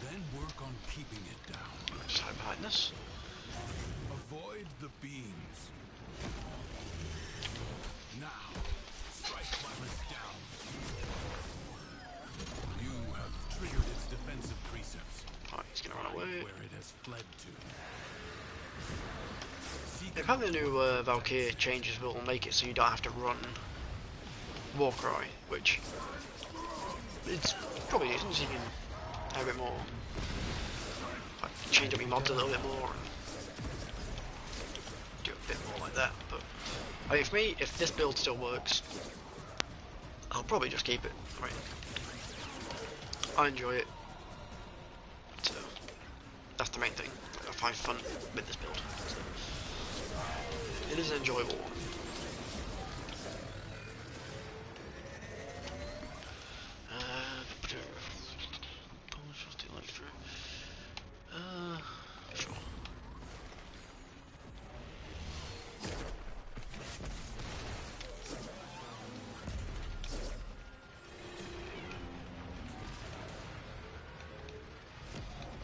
then work on keeping it down. Just hide behind this. Avoid the beams. Now, strike while it's down. You have triggered its defensive precepts. Alright, he's gonna run away. Where it has fled to. Apparently the new Valkyrie changes will make it so you don't have to run Warcry, which it's probably decent, so you can have a bit more, like, change up your mods a little bit more and do a bit more like that. But I mean, for me, if this build still works, I'll probably just keep it. Right. I enjoy it, so that's the main thing. I find fun with this build. So it is an enjoyable one. Sure.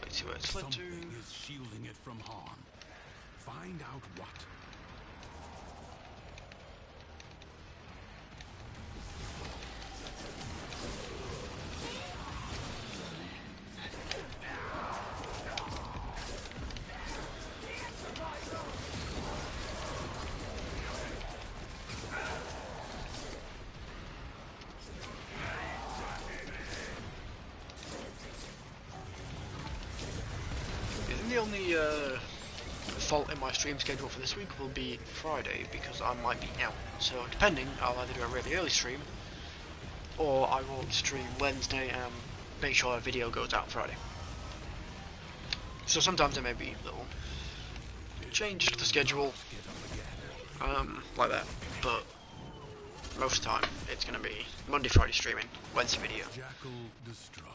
Let's see where it's led to. Something is shielding it from harm. Find out what. The only fault in my stream schedule for this week will be Friday, because I might be out. So depending, I'll either do a really early stream, or I will stream Wednesday and make sure a video goes out Friday. So sometimes there may be a little change to the schedule, like that, but most of the time it's going to be Monday, Friday streaming, Wednesday video. Jackal destroyed.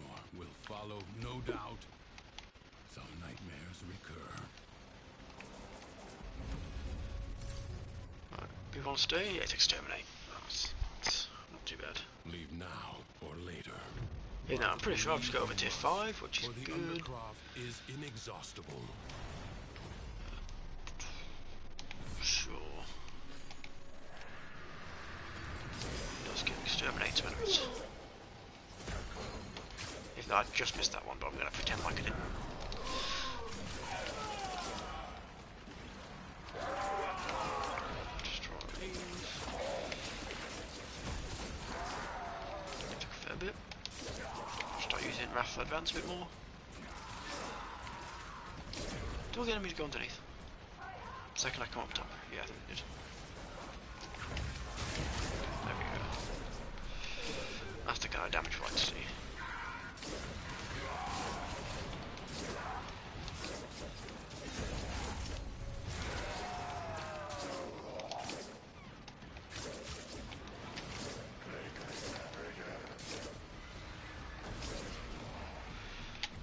More will follow, no doubt. Some nightmares recur. Right, we want to stay? It's exterminate. Oh, it's not too bad. Leave now or later. Yeah, no, I'm pretty sure I've just got over tier 5, which is For the good. Undercroft is inexhaustible. Sure. Let's get exterminate some enemies. Even though I just missed that one, but I'm gonna pretend like I didn't. Destroy these. Took a fair bit. Start using Wrath Advance a bit more. Do all the enemies go underneath? Second I come up top. Yeah, I think it did. There we go. That's the kind of damage we like to see.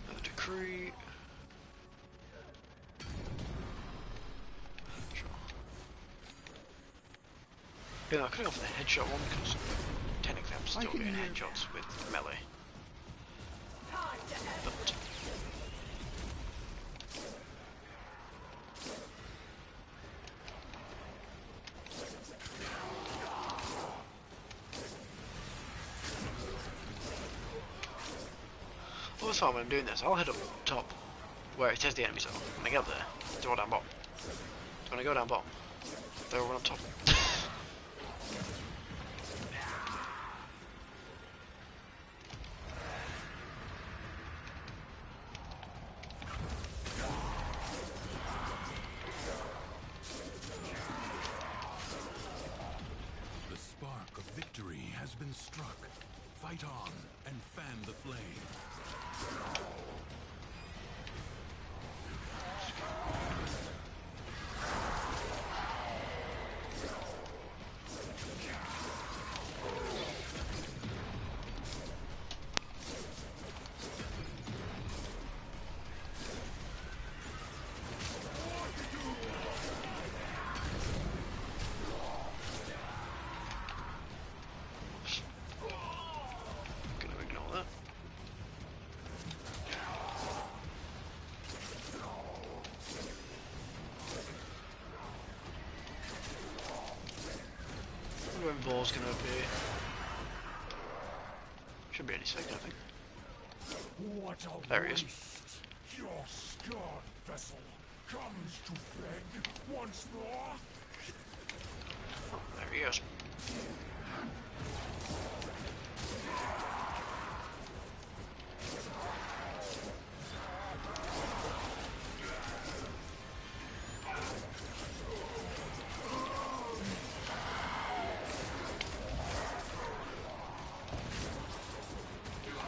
Another decree. Yeah, I could have gone for the headshot one because technically I'm still getting headshots with melee. But all the time when I'm doing this, I'll head up top where it says the enemies are. When I get up there, they're all down bottom. So when I go down bottom, they're all up top. The spark of victory has been struck. Fight on and fan the flame. Gonna ignore that. Wonder when Vor's gonna appear. Should be any second, I think. What a There he is. waste. Your scarred vessel comes to beg once more. There he is.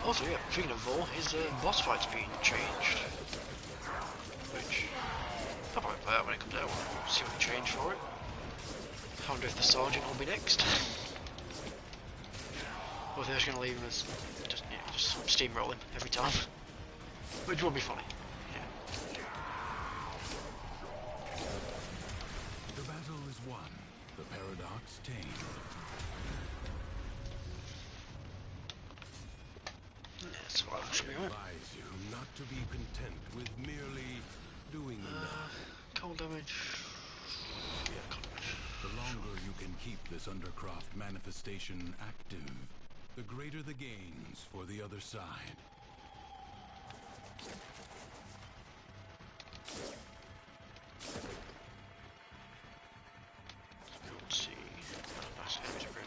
Also, yeah, speaking of Vol, his boss fight's been changed. Which, I'll probably play that when it comes out, see what they change for it. I wonder if the Sergeant will be next. Or if they're just going to leave him as just, you know, just steamroll him every time. Which would be funny. Yeah. The battle is won, the paradox tamed. That's what I should be I right. advise you not to be content with merely doing enough. Cold damage. Yeah, cold damage. The longer you can keep this Undercroft manifestation active, the greater the gains for the other side. Let's see. That's heavy to bring.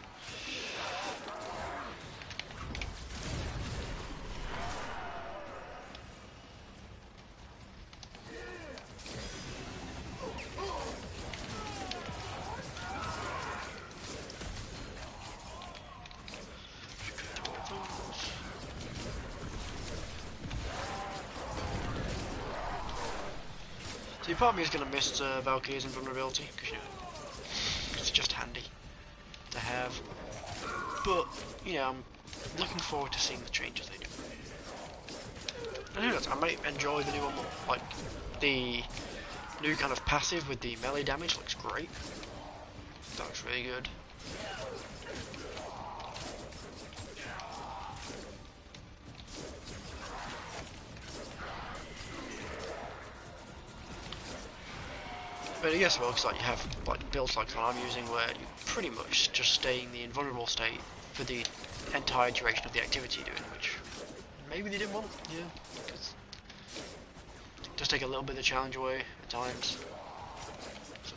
See, part of me is going to miss Valkyrie's invulnerability, because, you know, it's just handy to have. But, you know, I'm looking forward to seeing the changes they do. And who knows, I might enjoy the new one more. Like, the new kind of passive with the melee damage looks great. That looks really good. But I guess well, because like you have like builds like what I'm using, where you pretty much just stay in the invulnerable state for the entire duration of the activity you're doing, which maybe they didn't want, yeah, because it does take a little bit of the challenge away at times. So.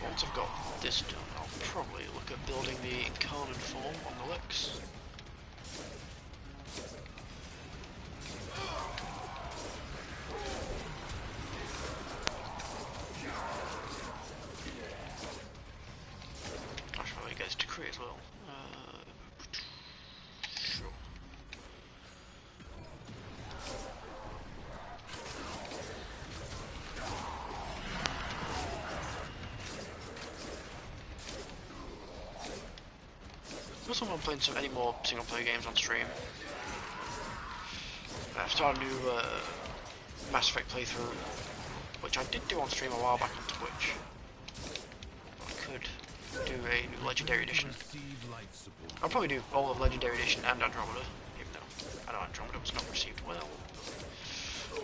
Once I've got this done, I'll probably look at building the incarnate form on the Lex. I should probably get this decree as well. Sure. I'm not playing any more single player games on stream. I've started a new Mass Effect playthrough, which I did do on stream a while back on Twitch. I could do a new Legendary Edition. I'll probably do all of Legendary Edition and Andromeda, even though I know Andromeda was not received well.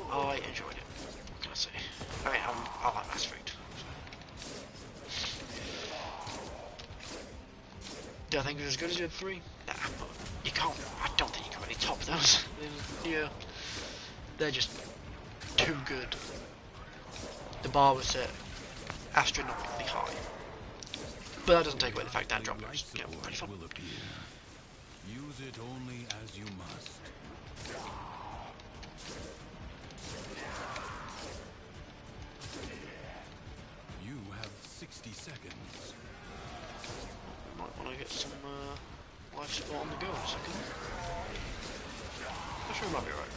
I enjoyed it. What can I say? I mean, I like Mass Effect. Do I think it's as good as the other 3? Nah, but you can't. I don't think you can really top those. Yeah, they're just too good. The bar was set astronomically high, but that doesn't take away the fact that Andromeda is, you know, pretty fun. Use it only as you must. You have 60 seconds. Might want to get some life support on the go in a second. I'm sure we might be right.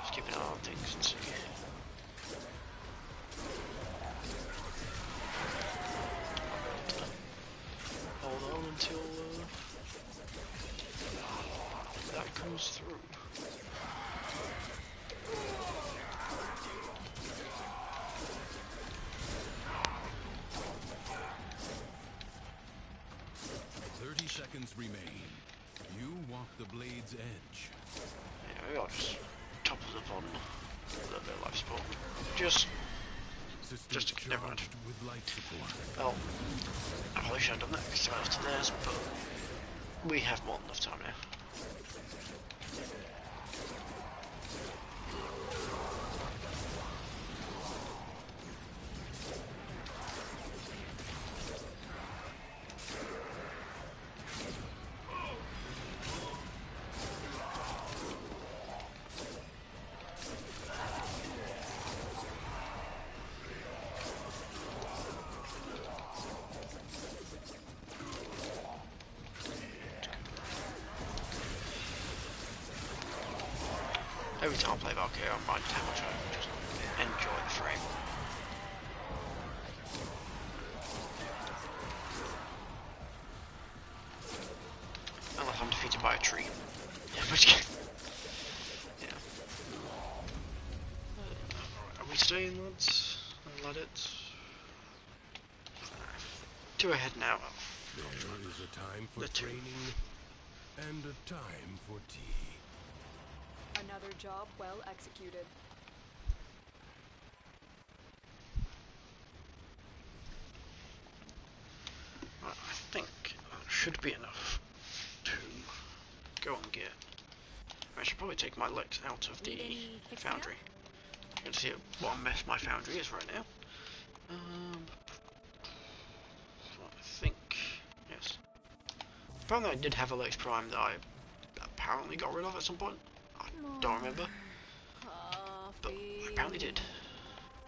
Just keep an eye on things and see. Hold on until seconds remain. You walk the blade's edge. Yeah, maybe I'll just topple the on a little bit of life support. Just Systems to never mind. charged with life support. Well, I probably should have done that because someone else to theirs, but we have more than enough time now. Every time I play Valkyrie, I'm reminded how much I just enjoy the frame. Unless I'm defeated by a tree. Yeah, which case, yeah. Are we staying, lads? Let it. 2 ahead now. There is a time for The two. training and a time for tea. Another job well executed. Right, I think that should be enough to go and get. I should probably take my legs out of the Need any fixing foundry. You can see what a mess my foundry is right now. I think, yes. Apparently I did have a Lex Prime that I apparently got rid of at some point. I don't remember, but I apparently did.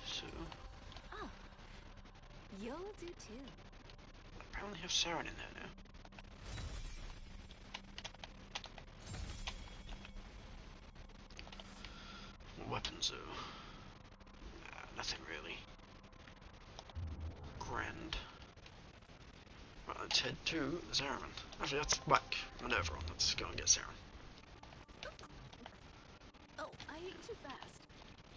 So, Oh, you'll do too. I apparently have Saren in there now. Weapons though. Nothing really grand. Right, let's head to Zaraman. Actually, that's whack. Maneuver on. Let's go and get Saren. Oh, I ate too fast.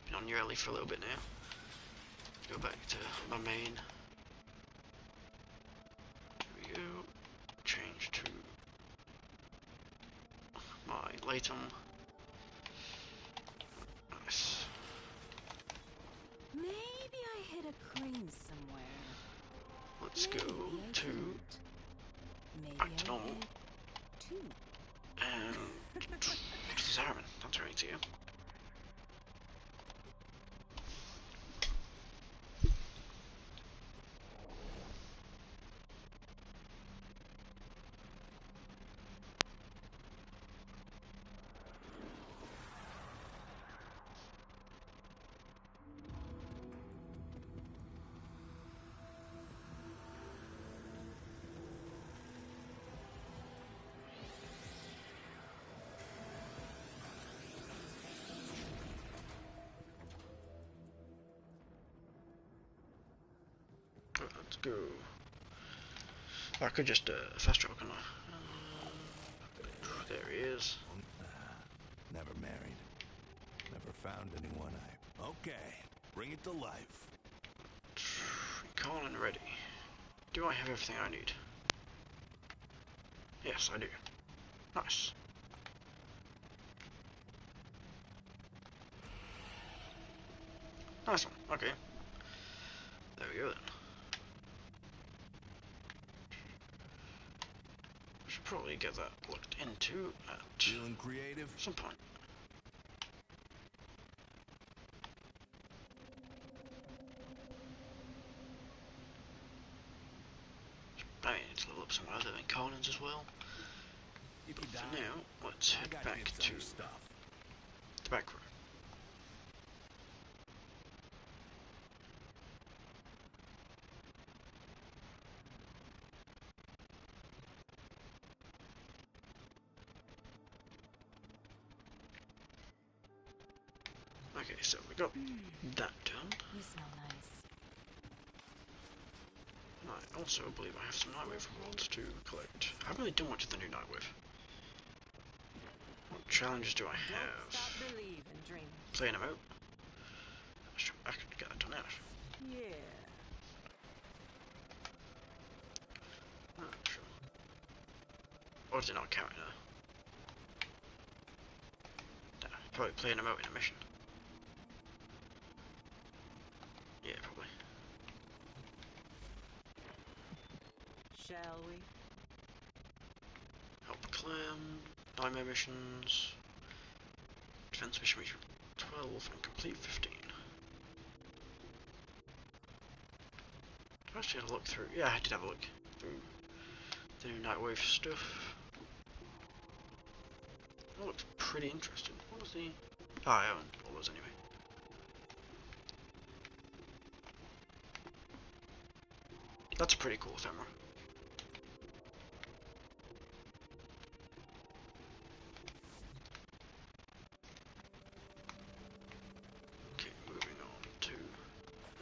Been on your alley for a little bit now. Go back to my main. There we go. Change to my Latum. Nice. Maybe I hit a cream somewhere. Let's Maybe go I to didn't. Maybe back to I normal. hit two. And to Zaraman. That's where I need to go. Let's go. I could just fast travel, couldn't I? There he is. Never married. Never found anyone I... Okay, bring it to life. Calm and ready. Do I have everything I need? Yes, I do. Nice. Nice one. Okay. There we go then. Should probably get that looked into at Feeling creative? some point. I mean, it's level up somewhere other than Conan's as well. If you For die, now, let's I head got back dibs to on your stuff. the back room. Okay, so we got that done. You smell nice. I also believe I have some Nightwave rewards to collect. I haven't really done much of the new Nightwave. What challenges do I have? Stop believing, dream. Playing them out. I could get that done out. Yeah. does it not count in a... Probably playing a remote in a mission. Yeah, probably. Shall we? Help clan, nightmare missions, defense mission reach 12 and complete 15. I actually had a look through. Yeah, I did have a look through the new Nightwave stuff. That looked pretty interesting. What was the... Oh, I own all those anyway. That's a pretty cool ephemera. Okay, moving on to...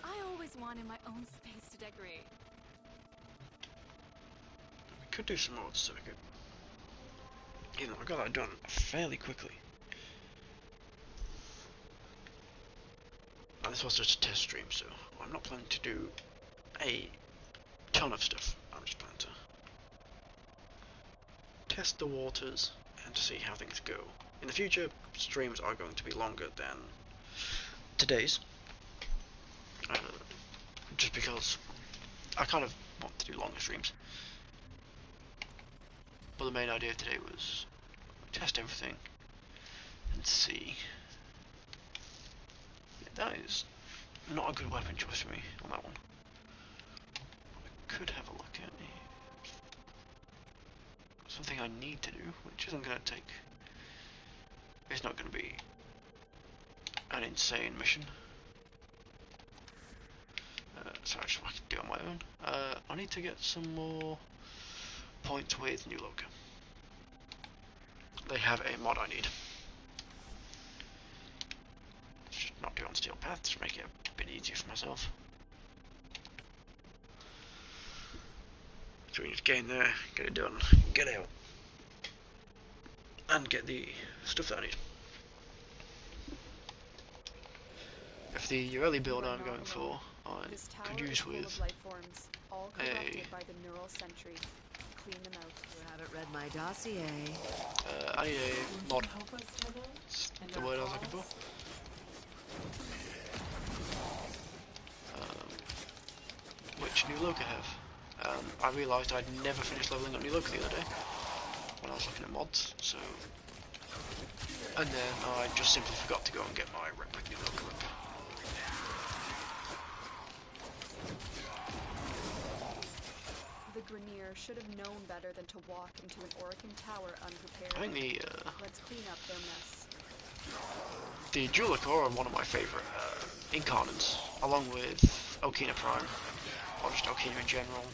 I always wanted my own space to decorate. We could do some more with the circuit. Even though I got that done fairly quickly. And this was just a test stream, so I'm not planning to do a ton of stuff. I'm just planning to test the waters and to see how things go. In the future, streams are going to be longer than today's. Just because I kind of want to do longer streams. But the main idea of today was test everything and see. Yeah, that is not a good weapon choice for me on that one. I could have a look at something I need to do, which isn't going to take... It's not going to be an insane mission. So actually I can do it on my own. I need to get some more points with New Loca. They have a mod I need. Just not do it on Steel Path, just make it a bit easier for myself. So we need to get in there, get it done, get out, and get the stuff that I need. If the early build I'm going for, I could use with a... Clean them out. You haven't read my dossier. I need a mod. That's the word I was looking for. Which New Loca have. I realised I'd never finished leveling up New Loca the other day when I was looking at mods, so... And then I just simply forgot to go and get my rep with New Loca up. The Grenier should have known better than to walk into an Orokin tower unprepared. I think Let's clean up their mess. the Jeweler Core are one of my favourite incarnates, along with Okina Prime, or just Okina in general.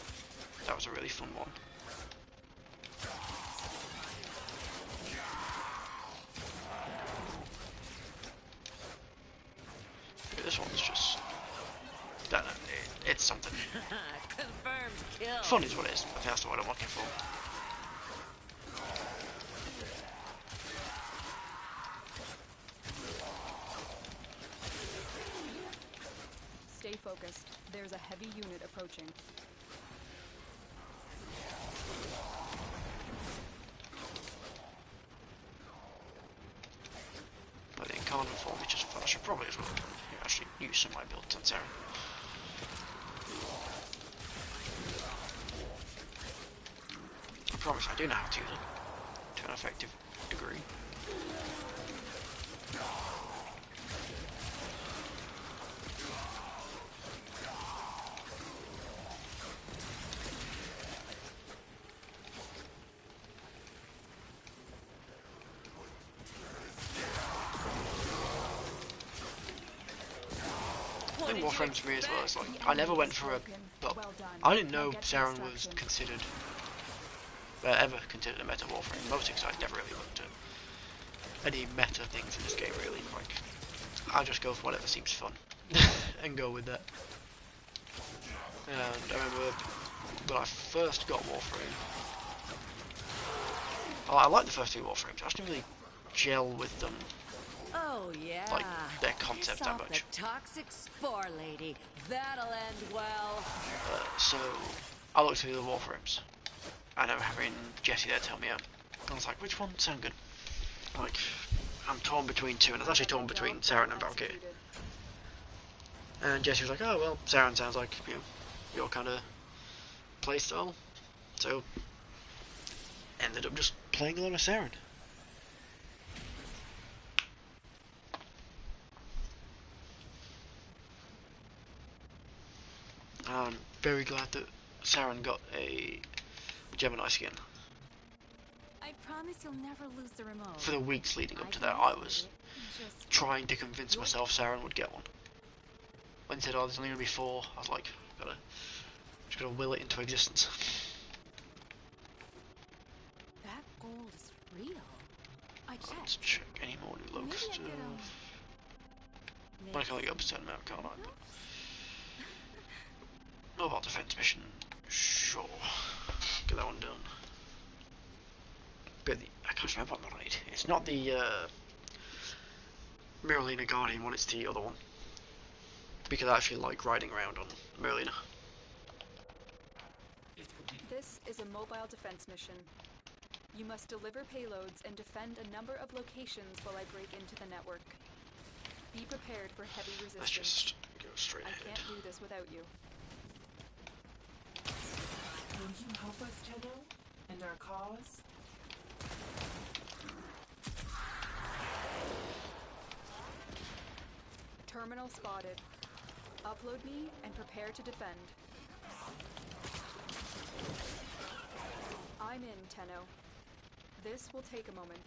That was a really fun one. Yeah, this one's just... it's something. Confirmed kill. Fun is what it is. I think that's the word I'm looking for. Stay focused. There's a heavy unit approaching. But the incarnate form is just fun. I should probably as well actually use some of my builds on Sarah. I promise I do know how to use it to an effective degree. I think Warframe to me as well is like, I never went for a... Well, I didn't know Saren was considered... ever considered a meta Warframe. Mostly because I've never really looked at any meta things in this game really. Like, I just go for whatever seems fun and go with that. And I remember when I first got Warframe, I liked the first two Warframes. I didn't really gel with them. Oh yeah. Like their concept that much. The toxic spore lady. That'll end well. So I looked through the Warframes. I know having Jesse there to help me out. I was like, which one sound good? Like, I'm torn between two, and I was actually torn between Saren and Valkyrie. And Jesse was like, oh well, Saren sounds like, you know, your kind of playstyle. So, ended up just playing a lot of Saren. I'm very glad that Saren got a Gemini skin. I promise you'll never lose the remote. For the weeks leading up to that, I was trying to convince myself Saren would get one. When he said, oh, there's only going to be 4, I was like, just gotta will it into existence. That gold is real. I checked. Let's check any more new local stuff. I can only go up to 10 now, can't I? But mobile defense mission, sure. Get that one done. But I can't remember what mod I need. It's not the Merlina Guardian one, it's the other one. Because I actually like riding around on Merlina. This is a mobile defense mission. You must deliver payloads and defend a number of locations while I break into the network. Be prepared for heavy resistance. Let's just go straight ahead. I can't do this without you. Will you help us, Tenno, and our cause? Terminal spotted. Upload me and prepare to defend. I'm in, Tenno. This will take a moment.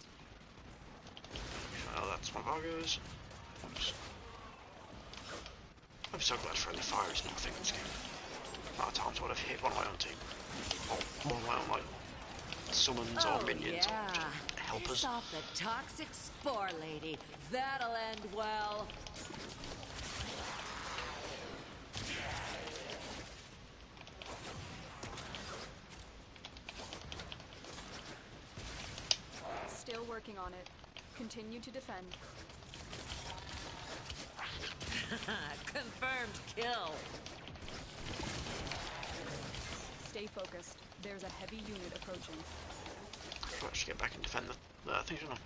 Oh, that's my Vargos. I'm so glad friendly fire is not a thing in this game. A lot of times I would have hit one of my own team. Or one of my own, like, summons or minions or just helpers. Piss off the toxic spore lady. That'll end well. Still working on it. Continue to defend. Confirmed kill. Stay focused. There's a heavy unit approaching. I should actually get back and defend the thing, shouldn't I?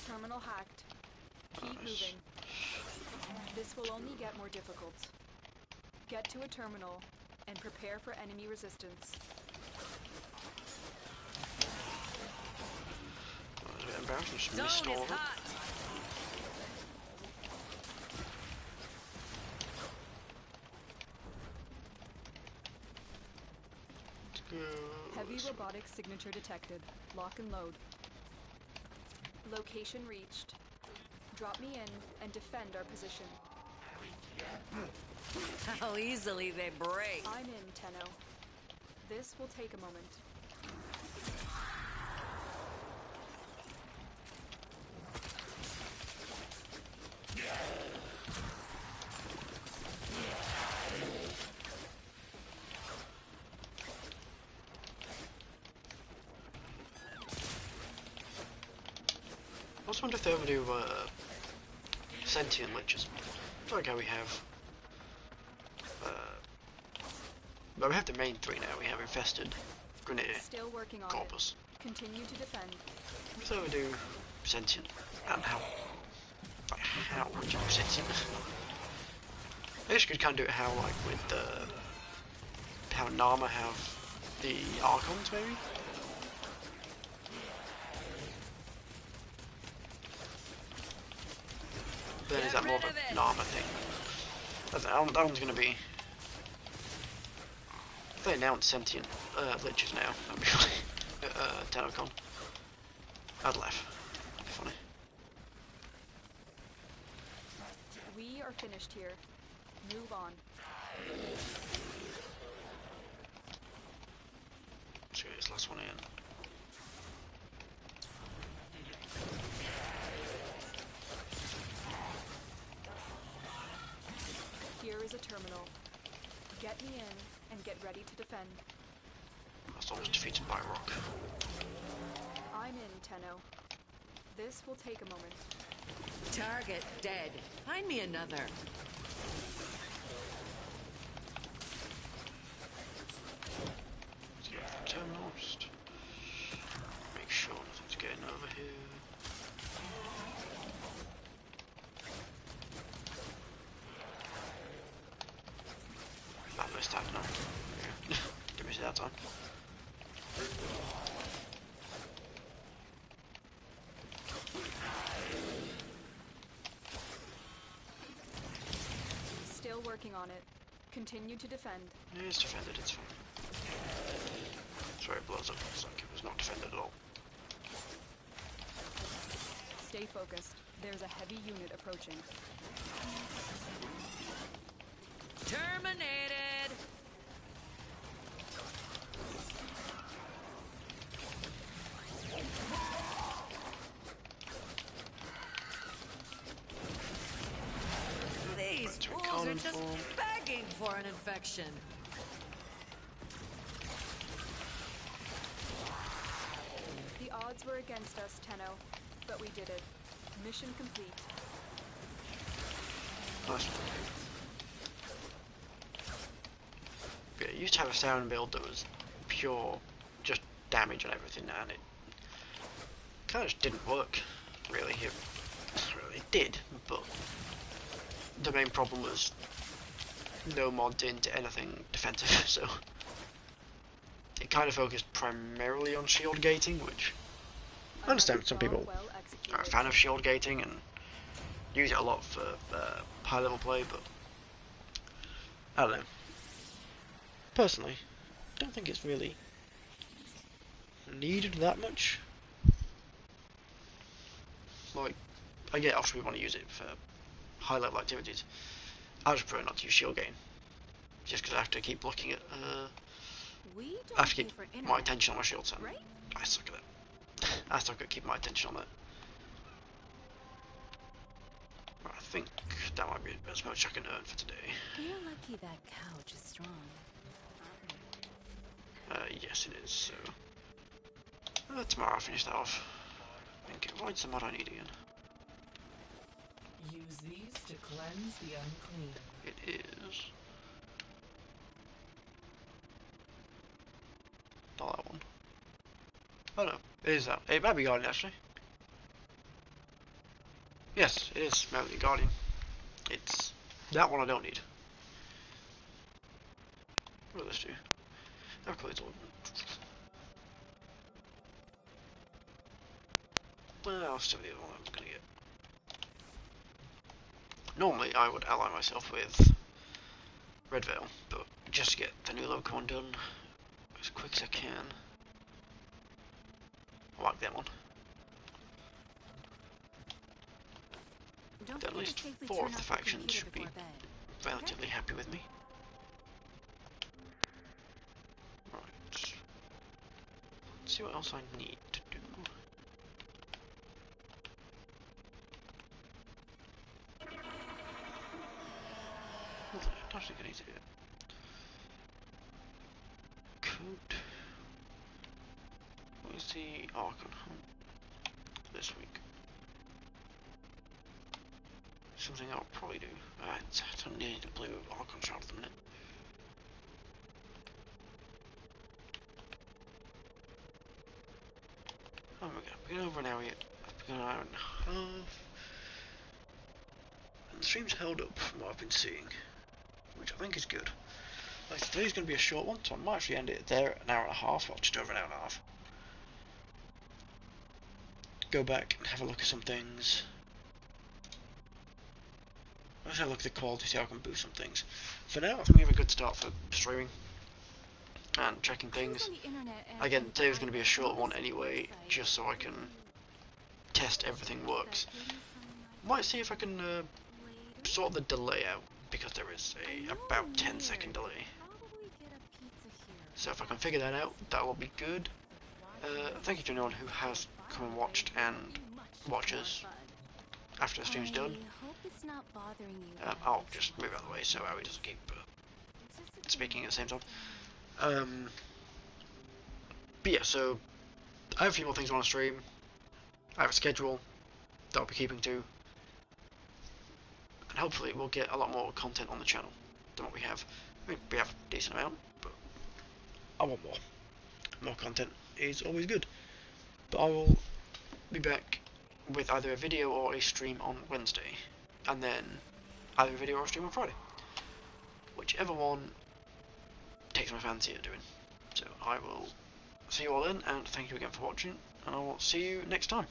Terminal hacked. Keep moving. This will only get more difficult. Get to a terminal and prepare for enemy resistance. It's a bit embarrassing, just Zone missed all is of it. hot. Let's go. Heavy robotic signature detected. Lock and load. Location reached. Drop me in and defend our position. How easily they break. I'm in, Tenno. This will take a moment. I also wonder if they ever do sentient liches. Like how we have but we have the main 3 now. We have Infested, Grenadier, Still working on Corpus. it. Continue to defend. What if they ever do sentient? And how would you do sentient? I guess you could kind of do it how, like, with how Nama have the Archons, maybe? But then is that more of a Nama thing? That one's gonna be... If they announce sentient liches now, that'd be funny. TennoCon. I'd laugh. That'd be funny. We are finished here. Move on. Let's get this last one in. Here is a terminal. Get me in and get ready to defend. That's almost defeated by a rock. I'm in, Tenno. This will take a moment. Target dead. Find me another. Terminals. Make sure nothing's getting over here. I missed that now. Yeah. Didn't miss it that time. Still working on it. Continue to defend. Yeah, it's defended, it's fine. Sorry, it blows up. It's like it was not defended at all. Stay focused. There's a heavy unit approaching. Terminated! These fools are just begging for an infection. The odds were against us, Tenno, but we did it. Mission complete. Nice. Yeah, I used to have a sound build that was pure, just damage and everything, and it kind of just didn't work, really. It did, but the main problem was no mods into anything defensive, so it kind of focused primarily on shield gating, which I understand some people are a fan of shield gating and use it a lot for high level play, but I don't know. Personally, don't think it's really needed that much. Like, I get obviously we want to use it for high level activities. I just prefer not to use shield gain, just because I have to keep looking at. We don't I have to pay keep for my internet, attention on my shield set. right? I suck at that. I suck at keeping my attention on that. Right, I think that might be as much I can earn for today. You're lucky that couch is strong. Yes it is, so... tomorrow I'll finish that off. I think, what's the mod I need again? Use these to cleanse the unclean. It is... not that one. Oh no, it is that. It might be Guardian actually. Yes, it is Melody Guardian. It's... that one I don't need. What does this do? I've got it all. Well, I'll still be the one I'm gonna get. Normally I would ally myself with Red Veil, but just to get the new local one done as quick as I can. I like that one. Don't At forget least to safely 4 turn of the off your factions computer should be before bed. relatively happy with me. Right. Let's see what else I need to do. Actually gonna need to do it. Code. What is the Archon hunt this week? Something I'll probably do. I don't need to play with Archon shot at the minute. Oh my god, we've been over an hour yet. I've been an hour and a half. And the stream's held up from what I've been seeing, which I think is good. Like, today's going to be a short one, so I might actually end it there at an hour and a half, or just over an hour and a half. Go back and have a look at some things. Let's have a look at the quality, see how I can boost some things. For now, I think we have a good start for streaming and checking things. Again, today was going to be a short one anyway, just so I can test everything works. Might see if I can sort the delay out, because there is a about 10-second delay. So if I can figure that out, that will be good. Thank you to anyone who has come and watched and watches after the stream's done. I'll just move out of the way so Ari doesn't keep speaking at the same time. But yeah, so I have a few more things I want to stream. I have a schedule that I'll be keeping to, and hopefully we'll get a lot more content on the channel than what we have. I mean, we have a decent amount, but I want more. More content is always good. But I will be back with either a video or a stream on Wednesday, and then either a video or a stream on Friday. Whichever one takes my fancy at doing. So I will see you all then, and thank you again for watching, and I will see you next time.